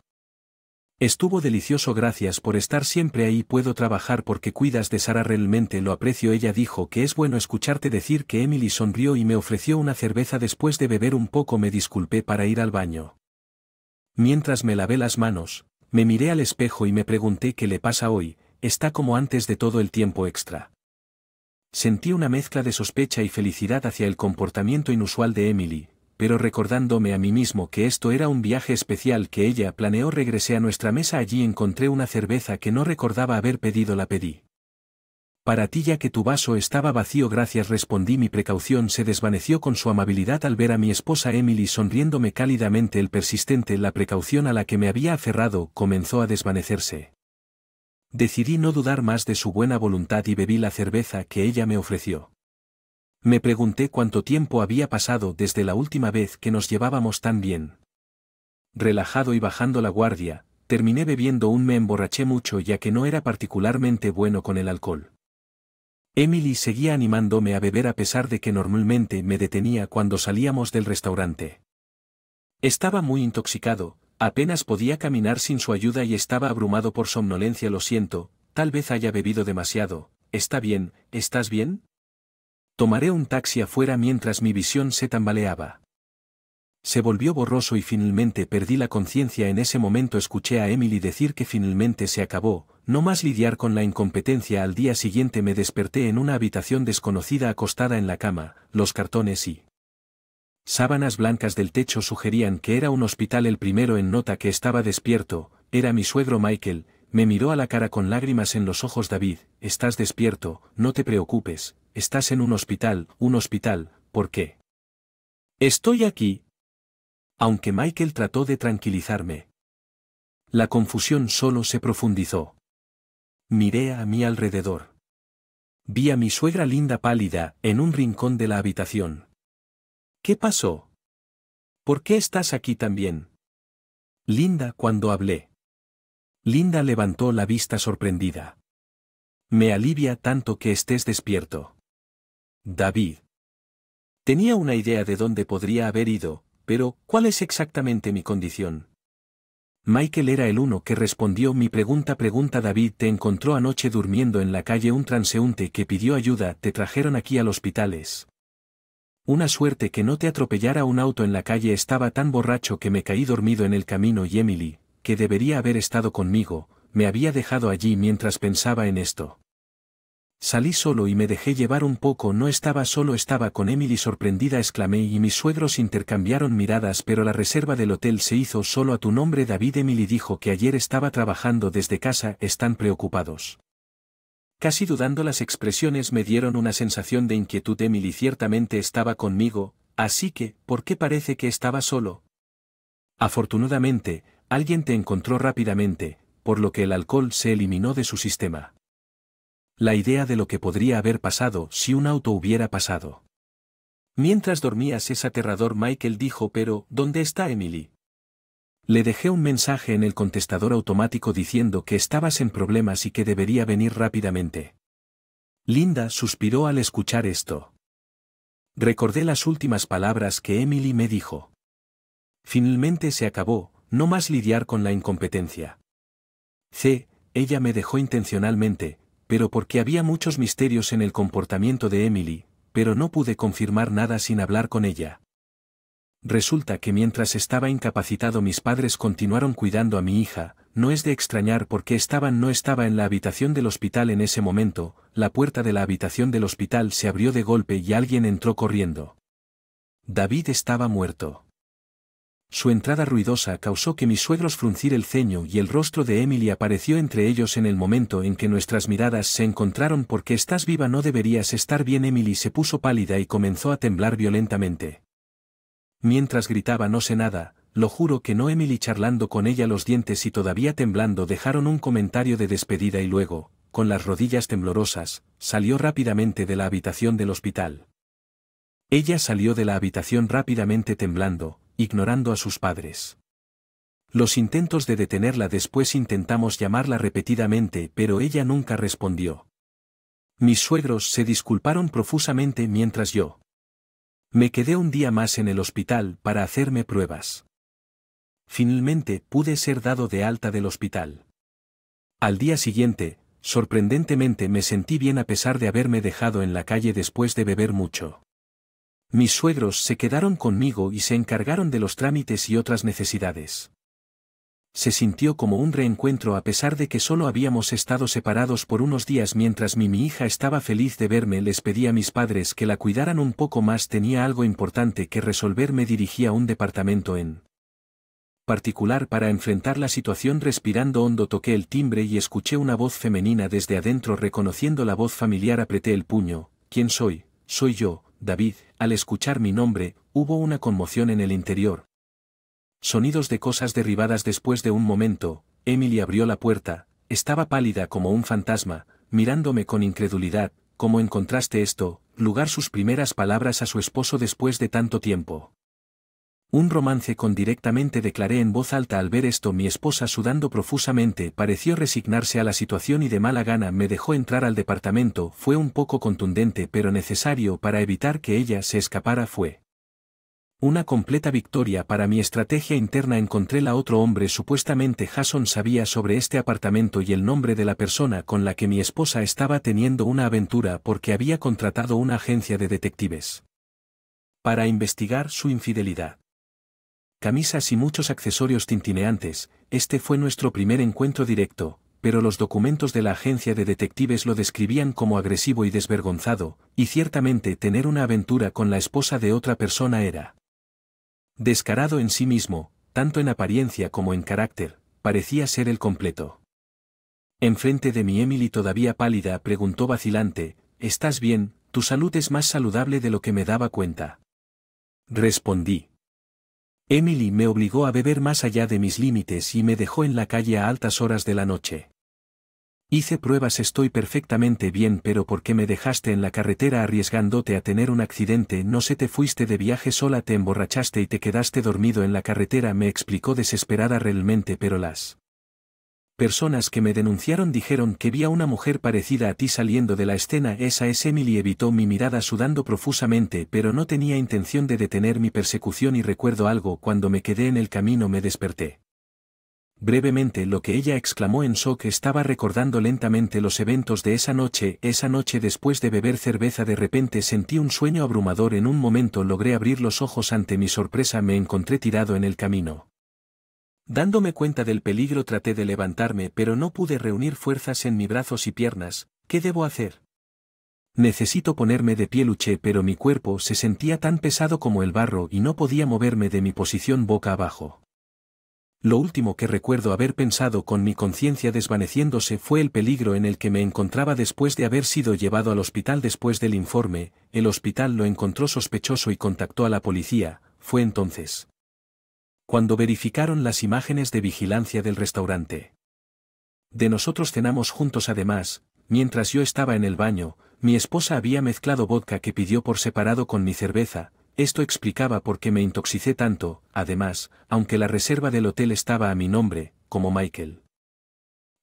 Estuvo delicioso. Gracias por estar siempre ahí. Puedo trabajar porque cuidas de Sara, realmente lo aprecio. Ella dijo que es bueno escucharte decir que. Emily sonrió y me ofreció una cerveza. Después de beber un poco me disculpé para ir al baño. Mientras me lavé las manos, me miré al espejo y me pregunté qué le pasa hoy. Está como antes de todo el tiempo extra. Sentí una mezcla de sospecha y felicidad hacia el comportamiento inusual de Emily, pero recordándome a mí mismo que esto era un viaje especial que ella planeó, regresé a nuestra mesa. Allí encontré una cerveza que no recordaba haber pedido. La pedí. Para ti, ya que tu vaso estaba vacío. Gracias, respondí. Mi precaución se desvaneció con su amabilidad al ver a mi esposa Emily sonriéndome cálidamente. La precaución a la que me había aferrado comenzó a desvanecerse. Decidí no dudar más de su buena voluntad y bebí la cerveza que ella me ofreció. Me pregunté cuánto tiempo había pasado desde la última vez que nos llevábamos tan bien. Relajado y bajando la guardia, terminé bebiendo. Me emborraché mucho ya que no era particularmente bueno con el alcohol. Emily seguía animándome a beber a pesar de que normalmente me detenía cuando salíamos del restaurante. Estaba muy intoxicado, apenas podía caminar sin su ayuda y estaba abrumado por somnolencia. Lo siento, tal vez haya bebido demasiado. ¿Está bien? ¿Estás bien? Tomaré un taxi afuera mientras mi visión se tambaleaba. Se volvió borroso y finalmente perdí la conciencia. En ese momento escuché a Emily decir que finalmente se acabó, no más lidiar con la incompetencia. Al día siguiente me desperté en una habitación desconocida acostada en la cama. Los cartones y sábanas blancas del techo sugerían que era un hospital. El primero en nota que estaba despierto, era mi suegro Michael. Me miró a la cara con lágrimas en los ojos. David, estás despierto, no te preocupes, estás en un hospital. ¿Un hospital? ¿Por qué? Estoy aquí. Aunque Michael trató de tranquilizarme, la confusión solo se profundizó. Miré a mi alrededor. Vi a mi suegra Linda pálida, en un rincón de la habitación. ¿Qué pasó? ¿Por qué estás aquí también? Linda, cuando hablé. Linda levantó la vista sorprendida. Me alivia tanto que estés despierto. David. Tenía una idea de dónde podría haber ido, pero ¿cuál es exactamente mi condición? Michael era el uno que respondió mi pregunta. David te encontró anoche durmiendo en la calle un transeúnte que pidió ayuda. Te trajeron aquí al hospital. Una suerte que no te atropellara un auto en la calle. Estaba tan borracho que me caí dormido en el camino y Emily, que debería haber estado conmigo, me había dejado allí mientras pensaba en esto. Salí solo y me dejé llevar un poco. No estaba solo, estaba con Emily. Sorprendida exclamé y mis suegros intercambiaron miradas. Pero la reserva del hotel se hizo solo a tu nombre. David, Emily dijo que ayer estaba trabajando desde casa. ¿Están preocupados? Casi dudando, las expresiones me dieron una sensación de inquietud. Emily ciertamente estaba conmigo, así que, ¿por qué parece que estaba solo? Afortunadamente, alguien te encontró rápidamente, por lo que el alcohol se eliminó de su sistema. La idea de lo que podría haber pasado si un auto hubiera pasado. Mientras dormías es aterrador, Michael dijo. Pero, ¿dónde está Emily? Le dejé un mensaje en el contestador automático diciendo que estabas en problemas y que debería venir rápidamente. Linda suspiró al escuchar esto. Recordé las últimas palabras que Emily me dijo. Finalmente se acabó, no más lidiar con la incompetencia. Ella me dejó intencionalmente, pero porque había muchos misterios en el comportamiento de Emily, pero no pude confirmar nada sin hablar con ella. Resulta que mientras estaba incapacitado mis padres continuaron cuidando a mi hija. No es de extrañar porque no estaba en la habitación del hospital en ese momento. La puerta de la habitación del hospital se abrió de golpe y alguien entró corriendo. David estaba muerto. Su entrada ruidosa causó que mis suegros fruncir el ceño y el rostro de Emily apareció entre ellos en el momento en que nuestras miradas se encontraron. ¿Por qué estás viva? No deberías estar bien. Emily se puso pálida y comenzó a temblar violentamente. Mientras gritaba no sé nada, lo juro que no. Emily, charlando con ella los dientes y todavía temblando, dejaron un comentario de despedida y luego, con las rodillas temblorosas, salió rápidamente de la habitación del hospital. Ella salió de la habitación rápidamente temblando, ignorando a sus padres. Los intentos de detenerla, después intentamos llamarla repetidamente, pero ella nunca respondió. Mis suegros se disculparon profusamente mientras yo me quedé un día más en el hospital para hacerme pruebas. Finalmente pude ser dado de alta del hospital. Al día siguiente, sorprendentemente me sentí bien a pesar de haberme dejado en la calle después de beber mucho. Mis suegros se quedaron conmigo y se encargaron de los trámites y otras necesidades. Se sintió como un reencuentro a pesar de que solo habíamos estado separados por unos días. Mientras mi hija estaba feliz de verme, les pedí a mis padres que la cuidaran un poco más. Tenía algo importante que resolver. Me dirigí a un departamento en particular para enfrentar la situación. Respirando hondo toqué el timbre y escuché una voz femenina desde adentro. Reconociendo la voz familiar apreté el puño. ¿Quién soy? Soy yo, David. Al escuchar mi nombre, hubo una conmoción en el interior. Sonidos de cosas derribadas. Después de un momento, Emily abrió la puerta. Estaba pálida como un fantasma, mirándome con incredulidad. ¿Cómo encontraste esto? Lugar. Sus primeras palabras a su esposo después de tanto tiempo. Un romance con directamente, declaré en voz alta. Al ver esto, mi esposa, sudando profusamente, pareció resignarse a la situación y de mala gana me dejó entrar al departamento. Fue un poco contundente pero necesario para evitar que ella se escapara. Fue una completa victoria para mi estrategia interna. Encontré la otro hombre. Supuestamente Jason sabía sobre este apartamento y el nombre de la persona con la que mi esposa estaba teniendo una aventura porque había contratado una agencia de detectives para investigar su infidelidad. Camisas y muchos accesorios tintineantes. Este fue nuestro primer encuentro directo, pero los documentos de la agencia de detectives lo describían como agresivo y desvergonzado, y ciertamente tener una aventura con la esposa de otra persona era descarado en sí mismo, tanto en apariencia como en carácter. Parecía ser el completo. Enfrente de mí, Emily, todavía pálida, preguntó vacilante: ¿estás bien? Tu salud es más saludable de lo que me daba cuenta. Respondí. Emily me obligó a beber más allá de mis límites y me dejó en la calle a altas horas de la noche. Hice pruebas. Estoy perfectamente bien. Pero ¿por qué me dejaste en la carretera arriesgándote a tener un accidente? No sé, te fuiste de viaje sola, te emborrachaste y te quedaste dormido en la carretera, me explicó desesperada. Realmente, pero las personas que me denunciaron dijeron que vi a una mujer parecida a ti saliendo de la escena. Esa es Emily. Evitó mi mirada sudando profusamente, pero no tenía intención de detener mi persecución. Y recuerdo algo: cuando me quedé en el camino me desperté brevemente. Lo que ella exclamó en shock. Estaba recordando lentamente los eventos de esa noche después de beber cerveza. De repente sentí un sueño abrumador. En un momento logré abrir los ojos. Ante mi sorpresa me encontré tirado en el camino. Dándome cuenta del peligro traté de levantarme, pero no pude reunir fuerzas en mis brazos y piernas. ¿Qué debo hacer? Necesito ponerme de pie, luché, pero mi cuerpo se sentía tan pesado como el barro y no podía moverme de mi posición boca abajo. Lo último que recuerdo haber pensado, con mi conciencia desvaneciéndose, fue el peligro en el que me encontraba después de haber sido llevado al hospital. Después del informe, el hospital lo encontró sospechoso y contactó a la policía. Fue entonces cuando verificaron las imágenes de vigilancia del restaurante. De nosotros cenamos juntos. Además, mientras yo estaba en el baño, mi esposa había mezclado vodka que pidió por separado con mi cerveza. Esto explicaba por qué me intoxicé tanto. Además, aunque la reserva del hotel estaba a mi nombre, como Michael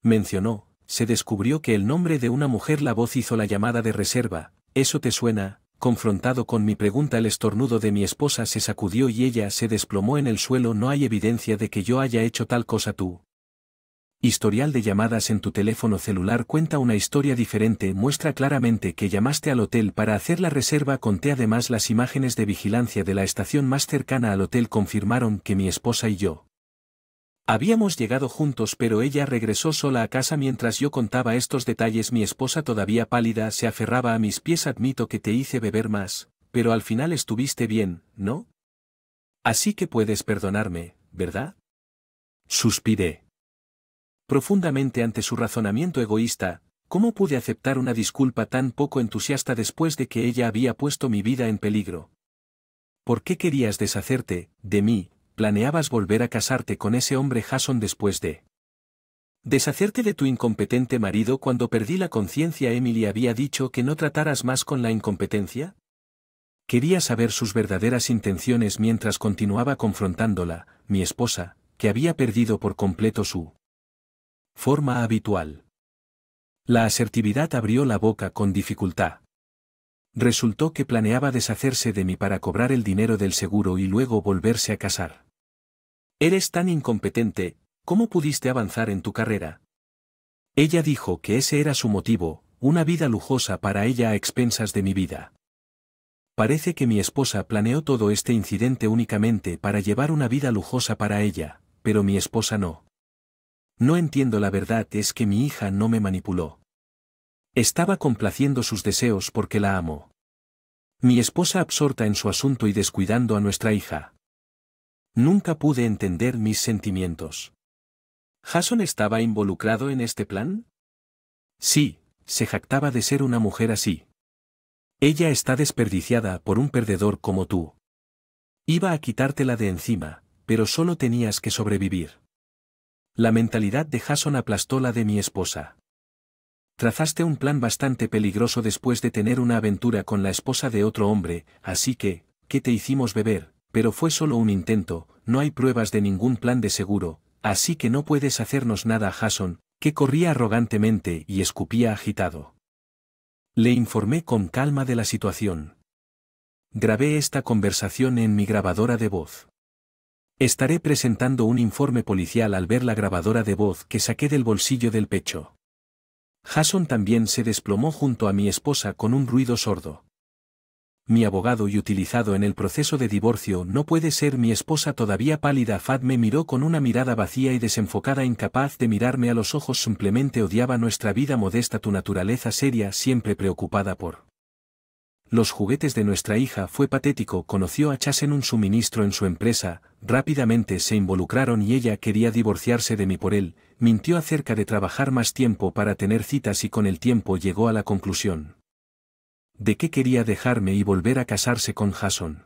mencionó, se descubrió que el nombre de una mujer. La voz hizo la llamada de reserva. ¿Eso te suena? Confrontado con mi pregunta, el estornudo de mi esposa se sacudió y ella se desplomó en el suelo. No hay evidencia de que yo haya hecho tal cosa. Tu historial de llamadas en tu teléfono celular cuenta una historia diferente. Muestra claramente que llamaste al hotel para hacer la reserva. Conté. Además, las imágenes de vigilancia de la estación más cercana al hotel confirmaron que mi esposa y yo habíamos llegado juntos, pero ella regresó sola a casa. Mientras yo contaba estos detalles, mi esposa, todavía pálida, se aferraba a mis pies. Admito que te hice beber más, pero al final estuviste bien, ¿no? Así que puedes perdonarme, ¿verdad? Suspiré profundamente ante su razonamiento egoísta. ¿Cómo pude aceptar una disculpa tan poco entusiasta después de que ella había puesto mi vida en peligro? ¿Por qué querías deshacerte de mí? ¿Planeabas volver a casarte con ese hombre Jason después de deshacerte de tu incompetente marido? Cuando perdí la conciencia, Emily había dicho que no trataras más con la incompetencia. Quería saber sus verdaderas intenciones mientras continuaba confrontándola. Mi esposa, que había perdido por completo su forma habitual. La asertividad, abrió la boca con dificultad. Resultó que planeaba deshacerse de mí para cobrar el dinero del seguro y luego volverse a casar. Eres tan incompetente, ¿cómo pudiste avanzar en tu carrera? Ella dijo que ese era su motivo, una vida lujosa para ella a expensas de mi vida. Parece que mi esposa planeó todo este incidente únicamente para llevar una vida lujosa para ella, pero mi esposa no. No entiendo. La verdad es que mi hija no me manipuló. Estaba complaciendo sus deseos porque la amo. Mi esposa, absorta en su asunto y descuidando a nuestra hija, Nunca pude entender mis sentimientos. ¿Jason estaba involucrado en este plan? Sí, se jactaba de ser una mujer así. Ella está desperdiciada por un perdedor como tú. Iba a quitártela de encima, pero solo tenías que sobrevivir. La mentalidad de Jason aplastó la de mi esposa. Trazaste un plan bastante peligroso después de tener una aventura con la esposa de otro hombre, así que, ¿qué te hicimos beber? Pero fue solo un intento, no hay pruebas de ningún plan de seguro, así que no puedes hacernos nada a Jason, que corría arrogantemente y escupía agitado. Le informé con calma de la situación. Grabé esta conversación en mi grabadora de voz. Estaré presentando un informe policial al ver la grabadora de voz que saqué del bolsillo del pecho. Jason también se desplomó junto a mi esposa con un ruido sordo. Mi abogado y utilizado en el proceso de divorcio no puede ser mi esposa todavía pálida. Fad me miró con una mirada vacía y desenfocada, incapaz de mirarme a los ojos. Simplemente odiaba nuestra vida modesta, tu naturaleza seria, siempre preocupada por los juguetes de nuestra hija. Fue patético. Conoció a Chas en un suministro en su empresa, rápidamente se involucraron y ella quería divorciarse de mí por él. Mintió acerca de trabajar más tiempo para tener citas y con el tiempo llegó a la conclusión de que quería dejarme y volver a casarse con Jason.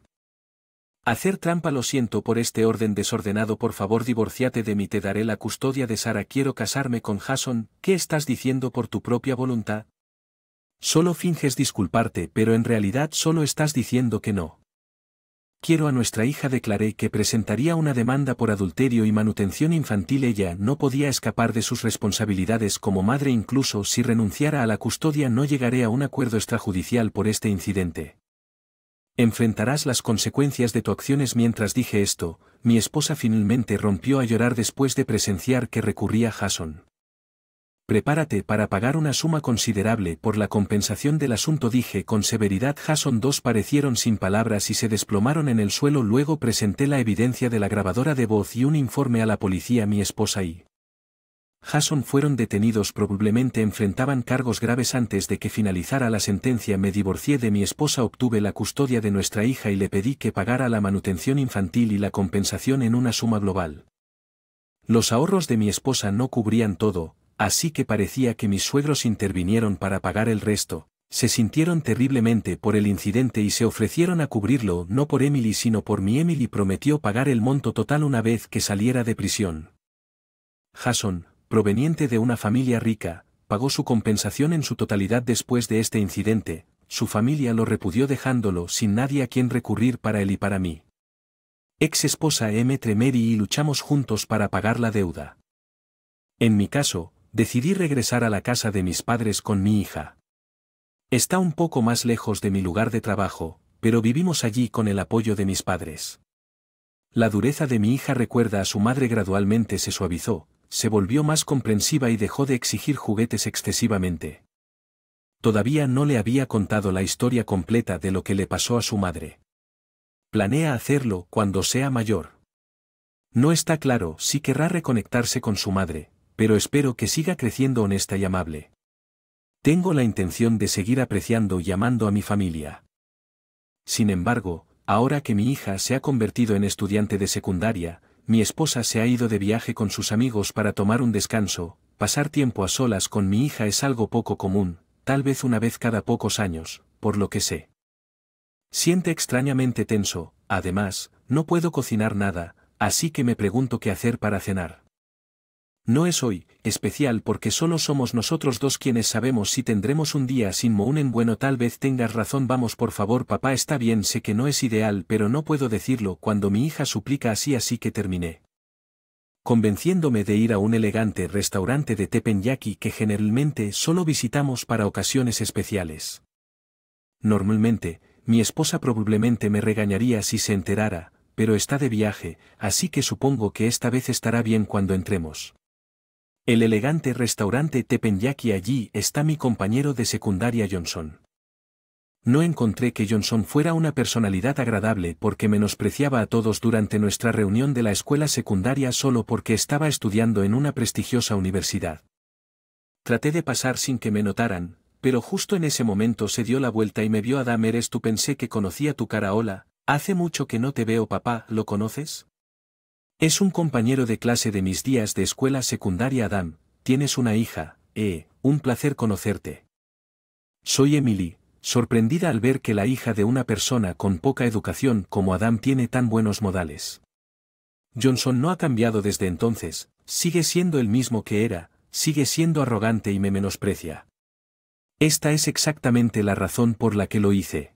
Hacer trampa. Lo siento por este orden desordenado. Por favor, divórciate de mí. Te daré la custodia de Sara. Quiero casarme con Jason. ¿Qué estás diciendo por tu propia voluntad? Solo finges disculparte, pero en realidad solo estás diciendo que no. Quiero a nuestra hija. Declaré que presentaría una demanda por adulterio y manutención infantil. Ella no podía escapar de sus responsabilidades como madre. Incluso si renunciara a la custodia no llegaré a un acuerdo extrajudicial por este incidente. Enfrentarás las consecuencias de tus acciones. Mientras dije esto, mi esposa finalmente rompió a llorar después de presenciar que recurría a Jason. Prepárate para pagar una suma considerable por la compensación del asunto, dije con severidad. Jason dos parecieron sin palabras y se desplomaron en el suelo. Luego presenté la evidencia de la grabadora de voz y un informe a la policía. Mi esposa y Jason fueron detenidos. Probablemente enfrentaban cargos graves. Antes de que finalizara la sentencia me divorcié de mi esposa, obtuve la custodia de nuestra hija y le pedí que pagara la manutención infantil y la compensación en una suma global. Los ahorros de mi esposa no cubrían todo, así que parecía que mis suegros intervinieron para pagar el resto. Se sintieron terriblemente por el incidente y se ofrecieron a cubrirlo, no por Emily sino por mí. Emily prometió pagar el monto total una vez que saliera de prisión. Jason, proveniente de una familia rica, pagó su compensación en su totalidad después de este incidente. Su familia lo repudió dejándolo sin nadie a quien recurrir para él y para mí. Ex esposa Mary y luchamos juntos para pagar la deuda. En mi caso, decidí regresar a la casa de mis padres con mi hija. Está un poco más lejos de mi lugar de trabajo, pero vivimos allí con el apoyo de mis padres. La dureza de mi hija recuerda a su madre gradualmente se suavizó, se volvió más comprensiva y dejó de exigir juguetes excesivamente. Todavía no le había contado la historia completa de lo que le pasó a su madre. Planea hacerlo cuando sea mayor. No está claro si querrá reconectarse con su madre, pero espero que siga creciendo honesta y amable. Tengo la intención de seguir apreciando y amando a mi familia. Sin embargo, ahora que mi hija se ha convertido en estudiante de secundaria, mi esposa se ha ido de viaje con sus amigos para tomar un descanso. Pasar tiempo a solas con mi hija es algo poco común, tal vez una vez cada pocos años, por lo que sé. Siente extrañamente tenso. Además, no puedo cocinar nada, así que me pregunto qué hacer para cenar. No es hoy especial porque solo somos nosotros dos quienes sabemos si tendremos un día sin Mounen. Bueno, tal vez tengas razón. Vamos por favor papá. Está bien, sé que no es ideal, pero no puedo decirlo cuando mi hija suplica así que terminé convenciéndome de ir a un elegante restaurante de teppanyaki que generalmente solo visitamos para ocasiones especiales. Normalmente, mi esposa probablemente me regañaría si se enterara, pero está de viaje, así que supongo que esta vez estará bien cuando entremos. El elegante restaurante teppanyaki. Allí está mi compañero de secundaria Johnson. No encontré que Johnson fuera una personalidad agradable porque menospreciaba a todos durante nuestra reunión de la escuela secundaria solo porque estaba estudiando en una prestigiosa universidad. Traté de pasar sin que me notaran, pero justo en ese momento se dio la vuelta y me vio. Adam, eres tú. Pensé que conocía tu cara. Hola, hace mucho que no te veo papá. ¿Lo conoces? Es un compañero de clase de mis días de escuela secundaria. Adam, tienes una hija. Un placer conocerte. Soy Emily, sorprendida al ver que la hija de una persona con poca educación como Adam tiene tan buenos modales. Johnson no ha cambiado desde entonces, sigue siendo el mismo que era, sigue siendo arrogante y me menosprecia. Esta es exactamente la razón por la que lo hice.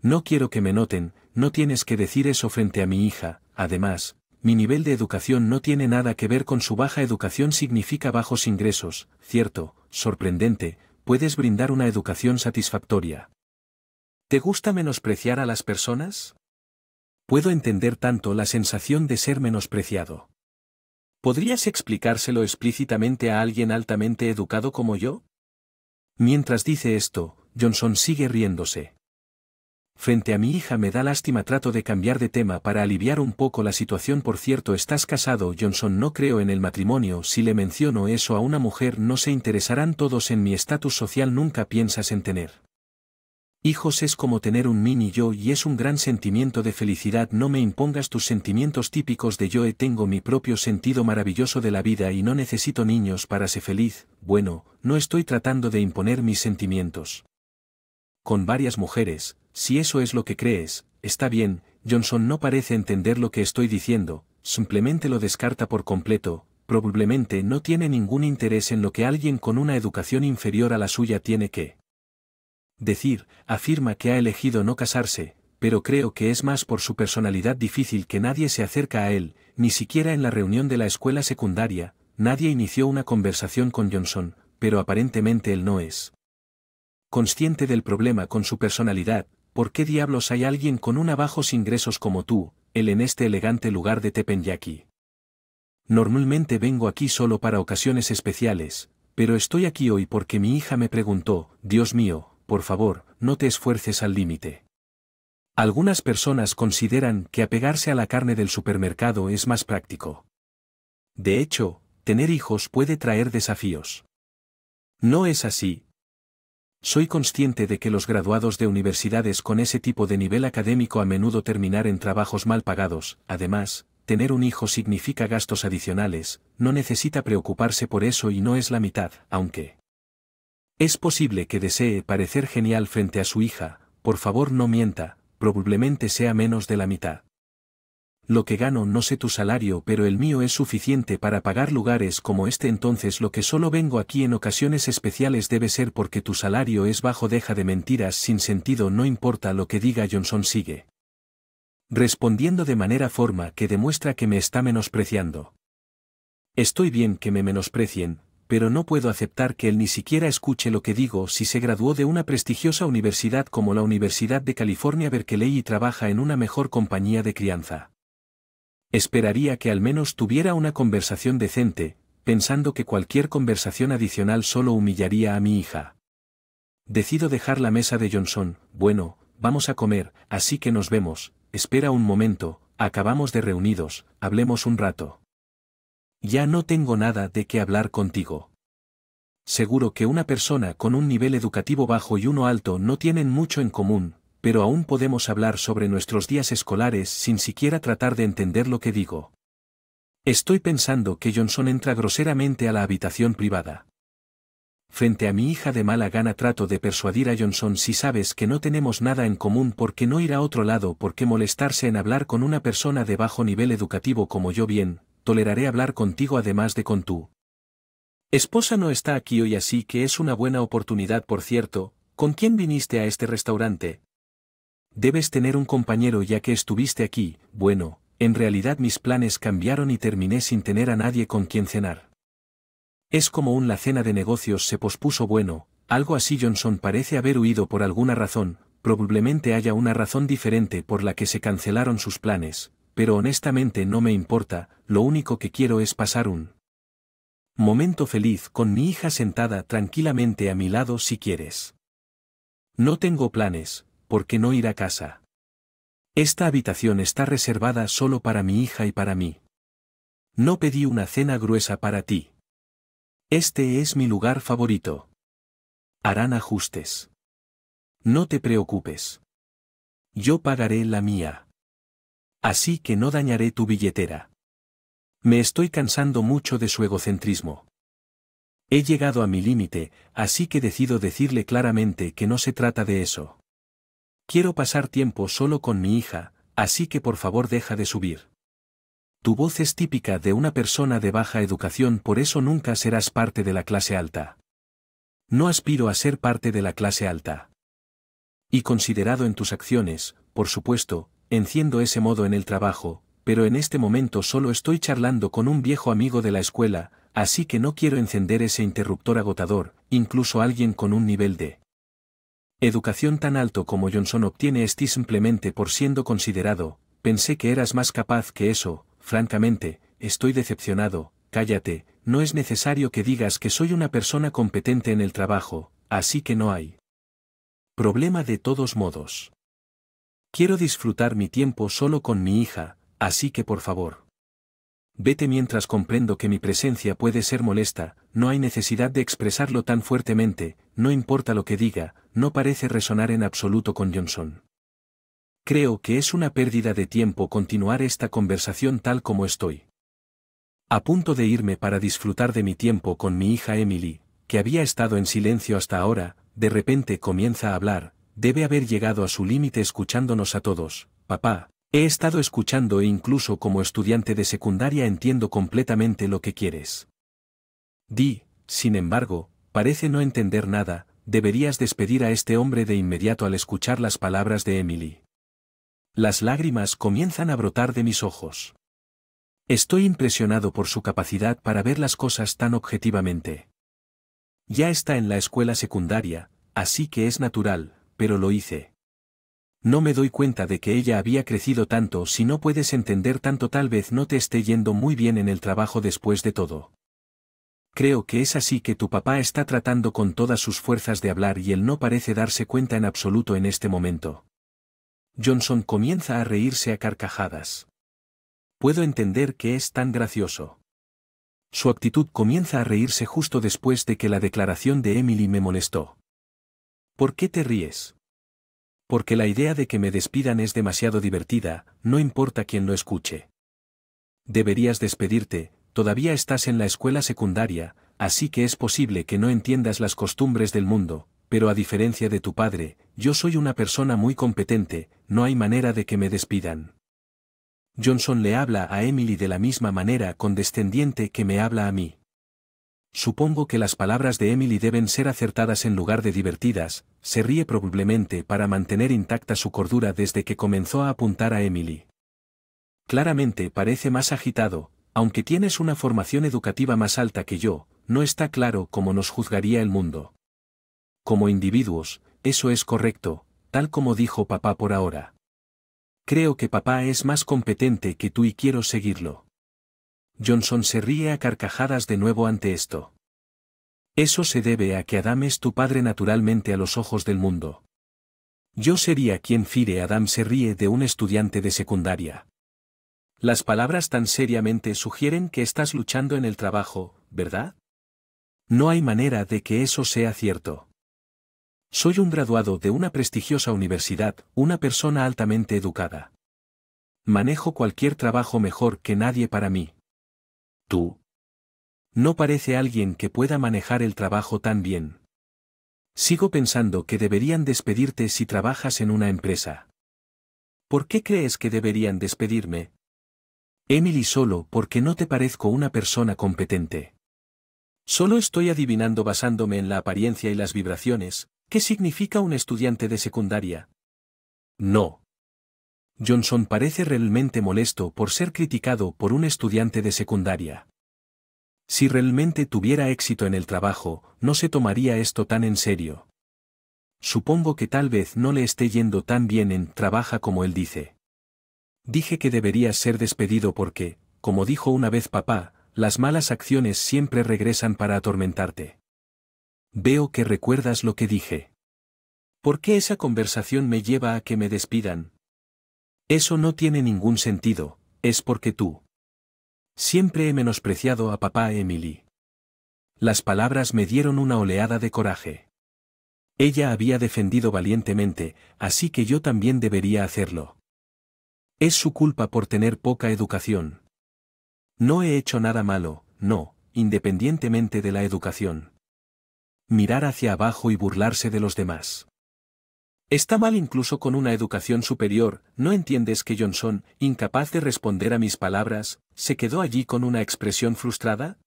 No quiero que me noten, no tienes que decir eso frente a mi hija. Además, mi nivel de educación no tiene nada que ver con su baja educación. Significa bajos ingresos, cierto, sorprendente, puedes brindar una educación satisfactoria. ¿Te gusta menospreciar a las personas? Puedo entender tanto la sensación de ser menospreciado. ¿Podrías explicárselo explícitamente a alguien altamente educado como yo? Mientras dice esto, Johnson sigue riéndose. Frente a mi hija me da lástima. Trato de cambiar de tema para aliviar un poco la situación. Por cierto, ¿estás casado? Johnson, no creo en el matrimonio. Si le menciono eso a una mujer no se interesarán todos en mi estatus social. ¿Nunca piensas en tener hijos? Es como tener un mini yo y es un gran sentimiento de felicidad. No me impongas tus sentimientos típicos de yo. Tengo mi propio sentido maravilloso de la vida y no necesito niños para ser feliz. Bueno, no estoy tratando de imponer mis sentimientos con varias mujeres. Si eso es lo que crees, está bien. Johnson no parece entender lo que estoy diciendo, simplemente lo descarta por completo. Probablemente no tiene ningún interés en lo que alguien con una educación inferior a la suya tiene que decir. Afirma que ha elegido no casarse, pero creo que es más por su personalidad difícil que nadie se acerca a él. Ni siquiera en la reunión de la escuela secundaria, nadie inició una conversación con Johnson, pero aparentemente él no es consciente del problema con su personalidad. ¿Por qué diablos hay alguien con una bajos ingresos como tú, él en este elegante lugar de Teppanyaki? Normalmente vengo aquí solo para ocasiones especiales, pero estoy aquí hoy porque mi hija me preguntó. Dios mío, por favor, no te esfuerces al límite. Algunas personas consideran que apegarse a la carne del supermercado es más práctico. De hecho, tener hijos puede traer desafíos. No es así. Soy consciente de que los graduados de universidades con ese tipo de nivel académico a menudo terminar en trabajos mal pagados. Además, tener un hijo significa gastos adicionales. No necesita preocuparse por eso y no es la mitad. Aunque es posible que desee parecer genial frente a su hija, por favor no mienta, probablemente sea menos de la mitad. Lo que gano, no sé tu salario, pero el mío es suficiente para pagar lugares como este. Entonces lo que solo vengo aquí en ocasiones especiales debe ser porque tu salario es bajo. Deja de mentiras sin sentido. No importa lo que diga. Johnson sigue respondiendo de forma que demuestra que me está menospreciando. Estoy bien que me menosprecien, pero no puedo aceptar que él ni siquiera escuche lo que digo. Si se graduó de una prestigiosa universidad como la Universidad de California Berkeley y trabaja en una mejor compañía de crianza, esperaría que al menos tuviera una conversación decente, pensando que cualquier conversación adicional solo humillaría a mi hija. Decido dejar la mesa de Johnson. Bueno, vamos a comer, así que nos vemos. Espera un momento, acabamos de reunidos, hablemos un rato. Ya no tengo nada de qué hablar contigo. Seguro que una persona con un nivel educativo bajo y uno alto no tienen mucho en común, pero aún podemos hablar sobre nuestros días escolares sin siquiera tratar de entender lo que digo. Estoy pensando que Johnson entra groseramente a la habitación privada. Frente a mi hija de mala gana trato de persuadir a Johnson. Si sabes que no tenemos nada en común, ¿por qué no ir a otro lado? ¿Por qué molestarse en hablar con una persona de bajo nivel educativo como yo? Bien, toleraré hablar contigo. Además de con tu esposa no está aquí hoy, así que es una buena oportunidad. Por cierto, ¿con quién viniste a este restaurante? Debes tener un compañero ya que estuviste aquí. Bueno, en realidad mis planes cambiaron y terminé sin tener a nadie con quien cenar. Es como la cena de negocios se pospuso. Bueno, algo así. Johnson parece haber huido por alguna razón. Probablemente haya una razón diferente por la que se cancelaron sus planes, pero honestamente no me importa. Lo único que quiero es pasar un momento feliz con mi hija sentada tranquilamente a mi lado. Si quieres. No tengo planes. ¿Por qué no ir a casa? Esta habitación está reservada solo para mi hija y para mí. No pedí una cena gruesa para ti. Este es mi lugar favorito. Harán ajustes. No te preocupes. Yo pagaré la mía. Así que no dañaré tu billetera. Me estoy cansando mucho de su egocentrismo. He llegado a mi límite, así que decido decirle claramente que no se trata de eso. Quiero pasar tiempo solo con mi hija, así que por favor deja de subir. Tu voz es típica de una persona de baja educación, por eso nunca serás parte de la clase alta. No aspiro a ser parte de la clase alta. Y considerado en tus acciones, por supuesto, enciendo ese modo en el trabajo, pero en este momento solo estoy charlando con un viejo amigo de la escuela, así que no quiero encender ese interruptor agotador, incluso alguien con un nivel de educación tan alto como Johnson obtiene simplemente por siendo considerado. Pensé que eras más capaz que eso. Francamente, estoy decepcionado. Cállate, no es necesario que digas que soy una persona competente en el trabajo, así que no hay problema de todos modos. Quiero disfrutar mi tiempo solo con mi hija, así que por favor. Vete mientras comprendo que mi presencia puede ser molesta, no hay necesidad de expresarlo tan fuertemente, no importa lo que diga, no parece resonar en absoluto con Johnson. Creo que es una pérdida de tiempo continuar esta conversación tal como estoy. A punto de irme para disfrutar de mi tiempo con mi hija Emily, que había estado en silencio hasta ahora, de repente comienza a hablar, debe haber llegado a su límite escuchándonos a todos. Papá, he estado escuchando e incluso como estudiante de secundaria entiendo completamente lo que quieres. Sin embargo, parece no entender nada, deberías despedir a este hombre de inmediato al escuchar las palabras de Emily. Las lágrimas comienzan a brotar de mis ojos. Estoy impresionado por su capacidad para ver las cosas tan objetivamente. Ya está en la escuela secundaria, así que es natural, pero lo hice. No me doy cuenta de que ella había crecido tanto. Si no puedes entender tanto, tal vez no te esté yendo muy bien en el trabajo después de todo. Creo que es así que tu papá está tratando con todas sus fuerzas de hablar y él no parece darse cuenta en absoluto en este momento. Johnson comienza a reírse a carcajadas. Puedo entender que es tan gracioso. Su actitud comienza a reírse justo después de que la declaración de Emily me molestó. ¿Por qué te ríes? Porque la idea de que me despidan es demasiado divertida, no importa quién lo escuche. Deberías despedirte, todavía estás en la escuela secundaria, así que es posible que no entiendas las costumbres del mundo, pero a diferencia de tu padre, yo soy una persona muy competente, no hay manera de que me despidan. Johnson le habla a Emily de la misma manera condescendiente que me habla a mí. Supongo que las palabras de Emily deben ser acertadas en lugar de divertidas. Se ríe probablemente para mantener intacta su cordura desde que comenzó a apuntar a Emily. Claramente parece más agitado, aunque tienes una formación educativa más alta que yo, no está claro cómo nos juzgaría el mundo. Como individuos, eso es correcto, tal como dijo papá por ahora. Creo que papá es más competente que tú y quiero seguirlo. Johnson se ríe a carcajadas de nuevo ante esto. Eso se debe a que Adam es tu padre naturalmente a los ojos del mundo. Yo sería quien fire. Adam se ríe de un estudiante de secundaria. Las palabras tan seriamente sugieren que estás luchando en el trabajo, ¿verdad? No hay manera de que eso sea cierto. Soy un graduado de una prestigiosa universidad, una persona altamente educada. Manejo cualquier trabajo mejor que nadie para mí. ¿Tú? No parece alguien que pueda manejar el trabajo tan bien. Sigo pensando que deberían despedirte si trabajas en una empresa. ¿Por qué crees que deberían despedirme? Emily, solo porque no te parezco una persona competente. Solo estoy adivinando basándome en la apariencia y las vibraciones. ¿Qué significa un estudiante de secundaria? No. Johnson parece realmente molesto por ser criticado por un estudiante de secundaria. Si realmente tuviera éxito en el trabajo, no se tomaría esto tan en serio. Supongo que tal vez no le esté yendo tan bien en trabaja como él dice. Dije que deberías ser despedido porque, como dijo una vez papá, las malas acciones siempre regresan para atormentarte. Veo que recuerdas lo que dije. ¿Por qué esa conversación me lleva a que me despidan? Eso no tiene ningún sentido, es porque tú. Siempre he menospreciado a papá Emily. Las palabras me dieron una oleada de coraje. Ella había defendido valientemente, así que yo también debería hacerlo. Es su culpa por tener poca educación. No he hecho nada malo, no, independientemente de la educación. Mirar hacia abajo y burlarse de los demás. Está mal incluso con una educación superior. ¿No entiendes que Johnson, incapaz de responder a mis palabras, se quedó allí con una expresión frustrada?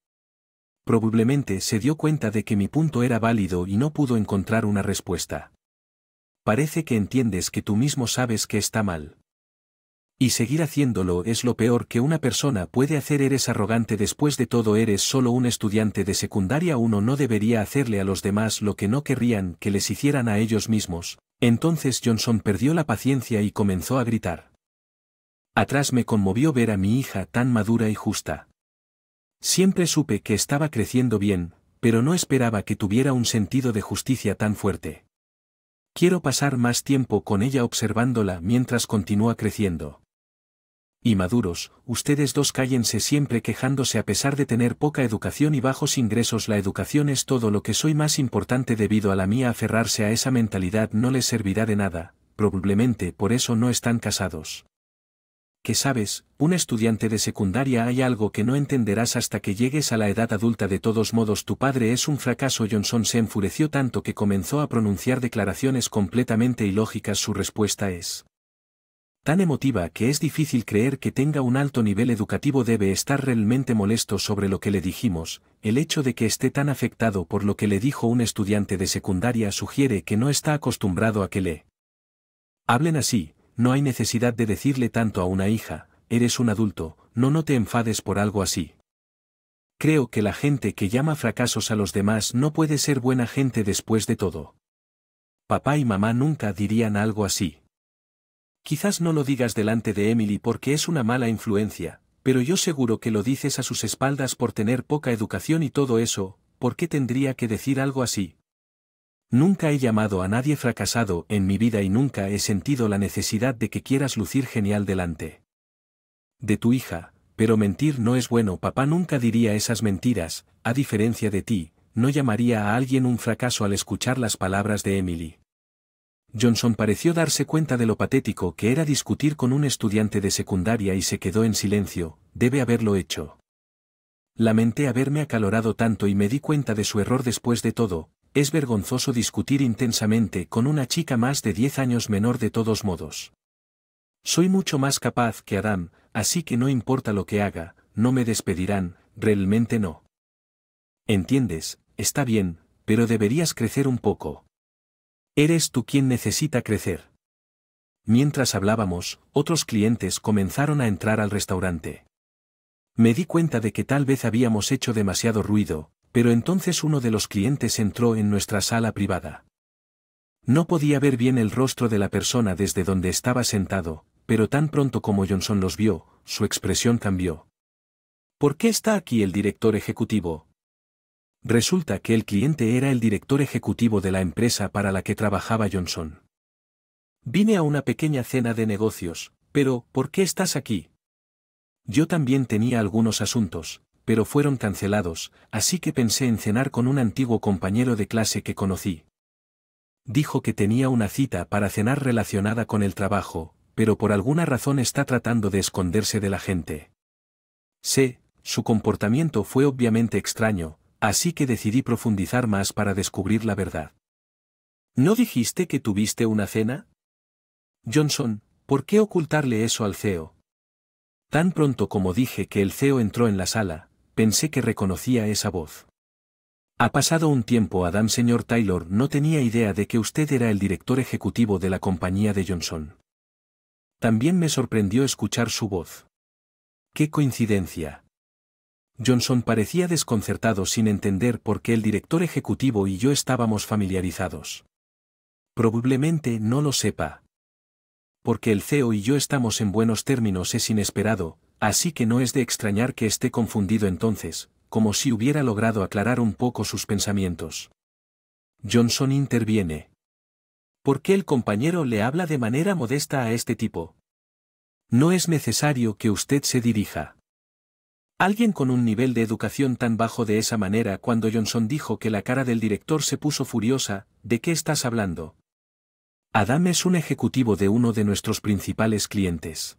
Probablemente se dio cuenta de que mi punto era válido y no pudo encontrar una respuesta. Parece que entiendes que tú mismo sabes que está mal. Y seguir haciéndolo es lo peor que una persona puede hacer. Eres arrogante. Después de todo, eres solo un estudiante de secundaria. Uno no debería hacerle a los demás lo que no querrían que les hicieran a ellos mismos. Entonces Johnson perdió la paciencia y comenzó a gritar. Atrás me conmovió ver a mi hija tan madura y justa. Siempre supe que estaba creciendo bien, pero no esperaba que tuviera un sentido de justicia tan fuerte. Quiero pasar más tiempo con ella observándola mientras continúa creciendo. Y maduros, ustedes dos cállense siempre quejándose a pesar de tener poca educación y bajos ingresos. La educación es todo lo que soy, más importante debido a la mía. Aferrarse a esa mentalidad no les servirá de nada, probablemente por eso no están casados. ¿Qué sabes? Un estudiante de secundaria, hay algo que no entenderás hasta que llegues a la edad adulta. De todos modos, tu padre es un fracaso. Johnson se enfureció tanto que comenzó a pronunciar declaraciones completamente ilógicas. Su respuesta es tan emotiva que es difícil creer que tenga un alto nivel educativo. Debe estar realmente molesto sobre lo que le dijimos. El hecho de que esté tan afectado por lo que le dijo un estudiante de secundaria sugiere que no está acostumbrado a que le hablen así. No hay necesidad de decirle tanto a una hija. Eres un adulto, no te enfades por algo así. Creo que la gente que llama fracasos a los demás no puede ser buena gente después de todo. Papá y mamá nunca dirían algo así. Quizás no lo digas delante de Emily porque es una mala influencia, pero yo seguro que lo dices a sus espaldas por tener poca educación y todo eso. ¿Por qué tendría que decir algo así? Nunca he llamado a nadie fracasado en mi vida y nunca he sentido la necesidad de que quieras lucir genial delante de tu hija, pero mentir no es bueno. Papá nunca diría esas mentiras. A diferencia de ti, no llamaría a alguien un fracaso al escuchar las palabras de Emily. Johnson pareció darse cuenta de lo patético que era discutir con un estudiante de secundaria y se quedó en silencio. Debe haberlo hecho. Lamenté haberme acalorado tanto y me di cuenta de su error. Después de todo, es vergonzoso discutir intensamente con una chica más de 10 años menor. De todos modos, soy mucho más capaz que Adam, así que no importa lo que haga, no me despedirán, realmente no. ¿Entiendes? Está bien, pero deberías crecer un poco. Eres tú quien necesita crecer. Mientras hablábamos, otros clientes comenzaron a entrar al restaurante. Me di cuenta de que tal vez habíamos hecho demasiado ruido, pero entonces uno de los clientes entró en nuestra sala privada. No podía ver bien el rostro de la persona desde donde estaba sentado, pero tan pronto como Johnson los vio, su expresión cambió. ¿Por qué está aquí el director ejecutivo? Resulta que el cliente era el director ejecutivo de la empresa para la que trabajaba Johnson. Vine a una pequeña cena de negocios, pero ¿por qué estás aquí? Yo también tenía algunos asuntos, pero fueron cancelados, así que pensé en cenar con un antiguo compañero de clase que conocí. Dijo que tenía una cita para cenar relacionada con el trabajo, pero por alguna razón está tratando de esconderse de la gente. Su comportamiento fue obviamente extraño, así que decidí profundizar más para descubrir la verdad. ¿No dijiste que tuviste una cena? Johnson, ¿por qué ocultarle eso al CEO? Tan pronto como dije que el CEO entró en la sala, pensé que reconocía esa voz. Ha pasado un tiempo, Adam. Señor Taylor, no tenía idea de que usted era el director ejecutivo de la compañía de Johnson. También me sorprendió escuchar su voz. ¡Qué coincidencia! Johnson parecía desconcertado sin entender por qué el director ejecutivo y yo estábamos familiarizados. Probablemente no lo sepa. Porque el CEO y yo estamos en buenos términos es inesperado, así que no es de extrañar que esté confundido entonces, como si hubiera logrado aclarar un poco sus pensamientos. Johnson interviene. ¿Por qué el compañero le habla de manera modesta a este tipo? No es necesario que usted se dirija. Alguien con un nivel de educación tan bajo de esa manera. Cuando Johnson dijo que la cara del director se puso furiosa, ¿de qué estás hablando? Adam es un ejecutivo de uno de nuestros principales clientes.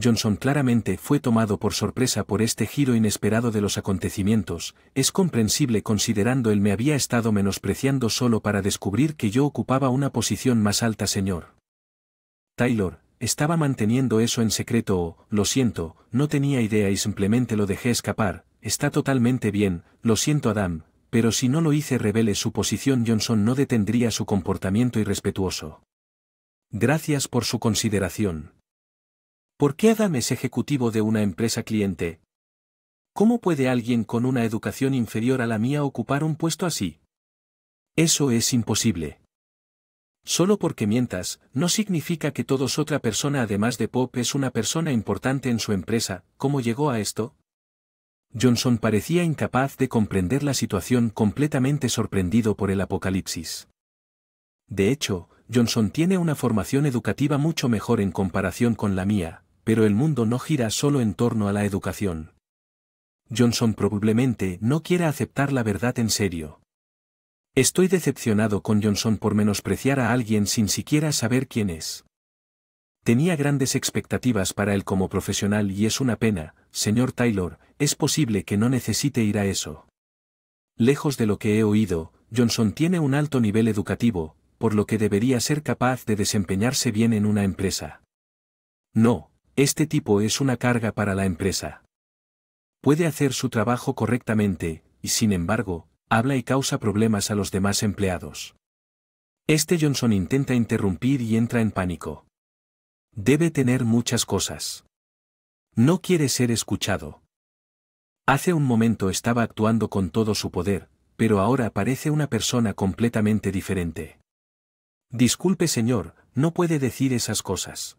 Johnson claramente fue tomado por sorpresa por este giro inesperado de los acontecimientos. Es comprensible considerando él me había estado menospreciando solo para descubrir que yo ocupaba una posición más alta, señor Taylor. Estaba manteniendo eso en secreto o, lo siento, no tenía idea y simplemente lo dejé escapar. Está totalmente bien, lo siento Adam, pero si no lo hice revele su posición. Johnson no detendría su comportamiento irrespetuoso. Gracias por su consideración. ¿Por qué Adam es ejecutivo de una empresa cliente? ¿Cómo puede alguien con una educación inferior a la mía ocupar un puesto así? Eso es imposible. Solo porque mientas, no significa que todos otra persona además de Pop es una persona importante en su empresa. ¿Cómo llegó a esto? Johnson parecía incapaz de comprender la situación, completamente sorprendido por el apocalipsis. De hecho, Johnson tiene una formación educativa mucho mejor en comparación con la mía, pero el mundo no gira solo en torno a la educación. Johnson probablemente no quiera aceptar la verdad en serio. Estoy decepcionado con Johnson por menospreciar a alguien sin siquiera saber quién es. Tenía grandes expectativas para él como profesional y es una pena, señor Taylor, es posible que no necesite ir a eso. Lejos de lo que he oído, Johnson tiene un alto nivel educativo, por lo que debería ser capaz de desempeñarse bien en una empresa. No, este tipo es una carga para la empresa. Puede hacer su trabajo correctamente, y sin embargo, habla y causa problemas a los demás empleados. Johnson intenta interrumpir y entra en pánico. Debe tener muchas cosas. No quiere ser escuchado. Hace un momento estaba actuando con todo su poder, pero ahora parece una persona completamente diferente. Disculpe señor, no puede decir esas cosas.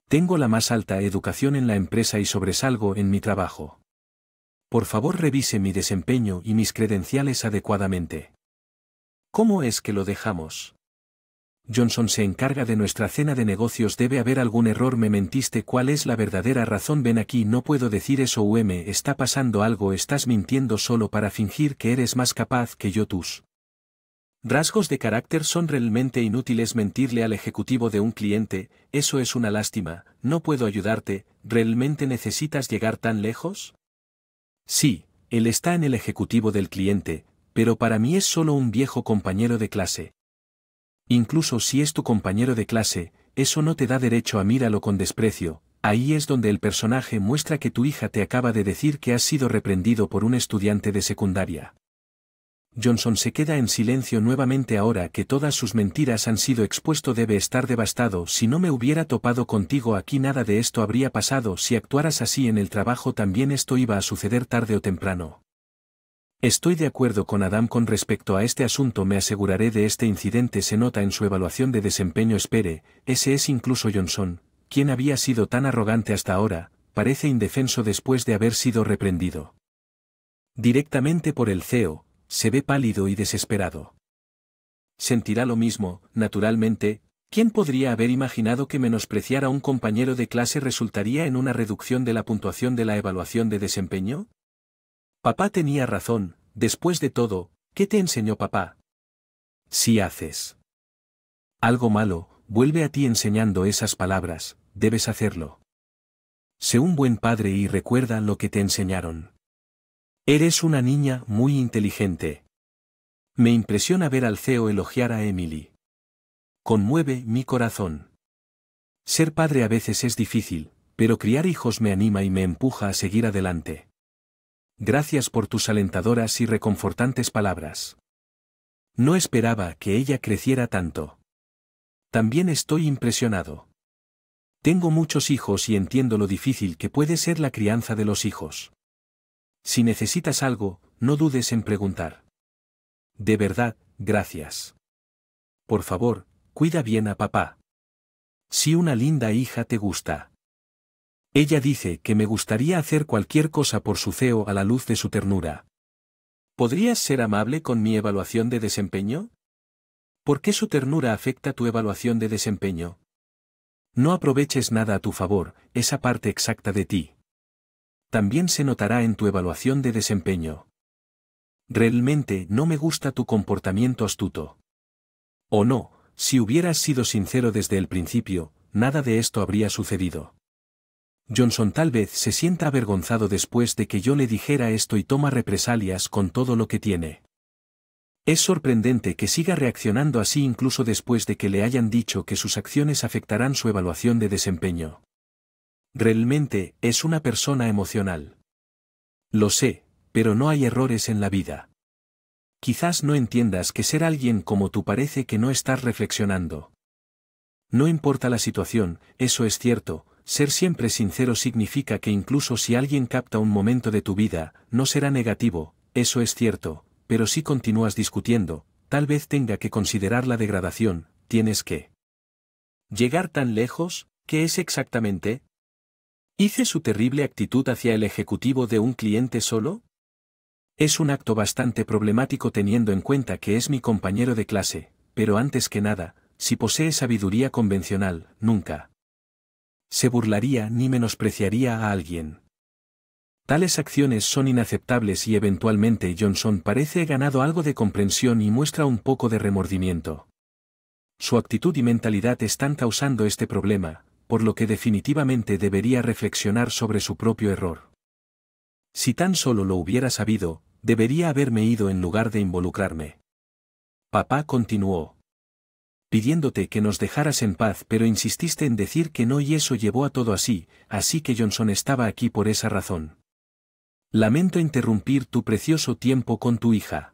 Tengo la más alta educación en la empresa y sobresalgo en mi trabajo. Por favor revise mi desempeño y mis credenciales adecuadamente. ¿Cómo es que lo dejamos? Johnson se encarga de nuestra cena de negocios. Debe haber algún error. Me mentiste. ¿Cuál es la verdadera razón? Ven aquí. No puedo decir eso. Está pasando algo. Estás mintiendo solo para fingir que eres más capaz que yo. Tus rasgos de carácter son realmente inútiles. Mentirle al ejecutivo de un cliente, eso es una lástima. No puedo ayudarte. ¿Realmente necesitas llegar tan lejos? Sí, él está en el ejecutivo del cliente, pero para mí es solo un viejo compañero de clase. Incluso si es tu compañero de clase, eso no te da derecho a mirarlo con desprecio. Ahí es donde el personaje muestra que tu hija te acaba de decir que has sido reprendido por un estudiante de secundaria. Johnson se queda en silencio nuevamente ahora que todas sus mentiras han sido expuesto. Debe estar devastado. Si no me hubiera topado contigo aquí nada de esto habría pasado. Si actuaras así en el trabajo también esto iba a suceder tarde o temprano. Estoy de acuerdo con Adam con respecto a este asunto. Me aseguraré de este incidente. Se nota en su evaluación de desempeño. Espere, ese es incluso Johnson, quien había sido tan arrogante hasta ahora, parece indefenso después de haber sido reprendido directamente por el CEO. Se ve pálido y desesperado. Sentirá lo mismo, naturalmente. ¿Quién podría haber imaginado que menospreciar a un compañero de clase resultaría en una reducción de la puntuación de la evaluación de desempeño? Papá tenía razón. Después de todo, ¿qué te enseñó papá? Si haces algo malo, vuelve a ti enseñando esas palabras. Debes hacerlo. Sé un buen padre y recuerda lo que te enseñaron. Eres una niña muy inteligente. Me impresiona ver al CEO elogiar a Emily. Conmueve mi corazón. Ser padre a veces es difícil, pero criar hijos me anima y me empuja a seguir adelante. Gracias por tus alentadoras y reconfortantes palabras. No esperaba que ella creciera tanto. También estoy impresionado. Tengo muchos hijos y entiendo lo difícil que puede ser la crianza de los hijos. Si necesitas algo, no dudes en preguntar. De verdad, gracias. Por favor, cuida bien a papá. Si una linda hija te gusta. Ella dice que me gustaría hacer cualquier cosa por su CEO a la luz de su ternura. ¿Podrías ser amable con mi evaluación de desempeño? ¿Por qué su ternura afecta tu evaluación de desempeño? No aproveches nada a tu favor, esa parte exacta de ti. También se notará en tu evaluación de desempeño. Realmente no me gusta tu comportamiento astuto. O no, si hubieras sido sincero desde el principio, nada de esto habría sucedido. Johnson tal vez se sienta avergonzado después de que yo le dijera esto y toma represalias con todo lo que tiene. Es sorprendente que siga reaccionando así incluso después de que le hayan dicho que sus acciones afectarán su evaluación de desempeño. Realmente, es una persona emocional. Lo sé, pero no hay errores en la vida. Quizás no entiendas que ser alguien como tú parece que no estás reflexionando. No importa la situación, eso es cierto, ser siempre sincero significa que incluso si alguien capta un momento de tu vida, no será negativo, eso es cierto, pero si continúas discutiendo, tal vez tenga que considerar la degradación, tienes que llegar tan lejos. ¿Qué es exactamente? ¿Hice su terrible actitud hacia el ejecutivo de un cliente solo? Es un acto bastante problemático teniendo en cuenta que es mi compañero de clase, pero antes que nada, si posee sabiduría convencional, nunca se burlaría ni menospreciaría a alguien. Tales acciones son inaceptables y eventualmente Johnson parece ganado algo de comprensión y muestra un poco de remordimiento. Su actitud y mentalidad están causando este problema, por lo que definitivamente debería reflexionar sobre su propio error. Si tan solo lo hubiera sabido, debería haberme ido en lugar de involucrarme. Papá continuó pidiéndote que nos dejaras en paz, pero insististe en decir que no y eso llevó a todo así que Johnson estaba aquí por esa razón. Lamento interrumpir tu precioso tiempo con tu hija.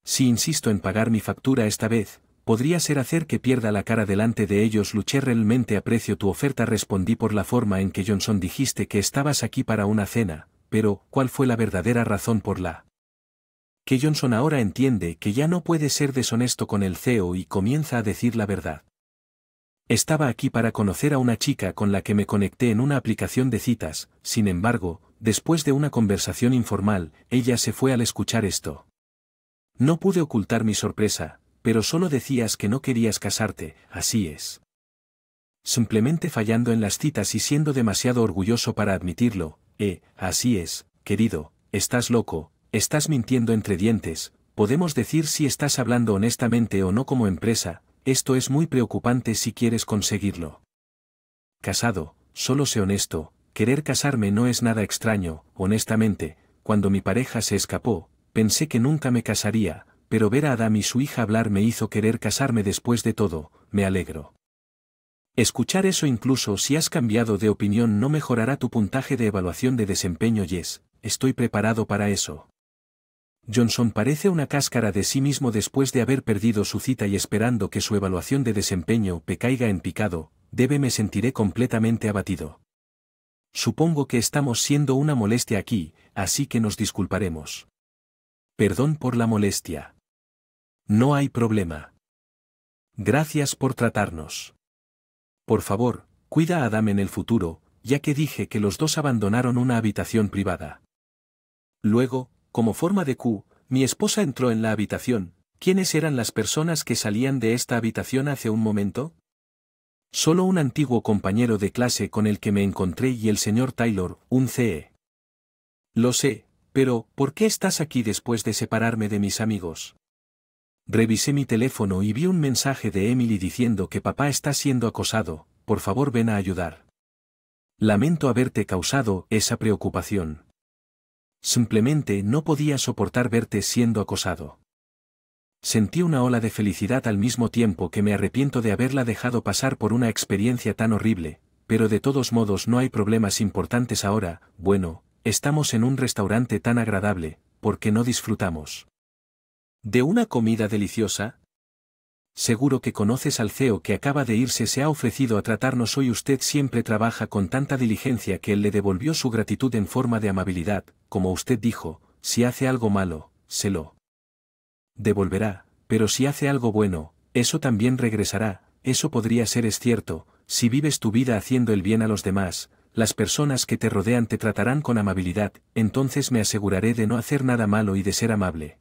Si insisto en pagar mi factura esta vez, podría ser hacer que pierda la cara delante de ellos. Luché. Realmente aprecio tu oferta, respondí por la forma en que Johnson dijiste que estabas aquí para una cena, pero ¿cuál fue la verdadera razón por la que Johnson ahora entiende que ya no puede ser deshonesto con el CEO y comienza a decir la verdad? Estaba aquí para conocer a una chica con la que me conecté en una aplicación de citas, sin embargo, después de una conversación informal, ella se fue al escuchar esto. No pude ocultar mi sorpresa, pero solo decías que no querías casarte, así es. Simplemente fallando en las citas y siendo demasiado orgulloso para admitirlo, así es, querido, estás loco, estás mintiendo entre dientes, podemos decir si estás hablando honestamente o no como empresa. Esto es muy preocupante si quieres conseguirlo. Casado, solo sé honesto, querer casarme no es nada extraño, honestamente, cuando mi pareja se escapó, pensé que nunca me casaría, pero ver a Adam y su hija hablar me hizo querer casarme después de todo, me alegro. Escuchar eso incluso si has cambiado de opinión no mejorará tu puntaje de evaluación de desempeño. Yes, estoy preparado para eso. Johnson parece una cáscara de sí mismo después de haber perdido su cita y esperando que su evaluación de desempeño caiga en picado, me sentiré completamente abatido. Supongo que estamos siendo una molestia aquí, así que nos disculparemos. Perdón por la molestia. No hay problema. Gracias por tratarnos. Por favor, cuida a Adam en el futuro, ya que dije que los dos abandonaron una habitación privada. Luego, como forma de mi esposa entró en la habitación. ¿Quiénes eran las personas que salían de esta habitación hace un momento? Solo un antiguo compañero de clase con el que me encontré y el señor Taylor, un CE. Lo sé, pero ¿por qué estás aquí después de separarme de mis amigos? Revisé mi teléfono y vi un mensaje de Emily diciendo que papá está siendo acosado, por favor ven a ayudar. Lamento haberte causado esa preocupación. Simplemente no podía soportar verte siendo acosado. Sentí una ola de felicidad al mismo tiempo que me arrepiento de haberla dejado pasar por una experiencia tan horrible, pero de todos modos no hay problemas importantes ahora. Bueno, estamos en un restaurante tan agradable, ¿por qué no disfrutamos de una comida deliciosa? Seguro que conoces al CEO que acaba de irse, se ha ofrecido a tratarnos hoy. Usted siempre trabaja con tanta diligencia que él le devolvió su gratitud en forma de amabilidad, como usted dijo, si hace algo malo, se lo devolverá, pero si hace algo bueno, eso también regresará. Eso podría ser, es cierto, si vives tu vida haciendo el bien a los demás, las personas que te rodean te tratarán con amabilidad, entonces me aseguraré de no hacer nada malo y de ser amable.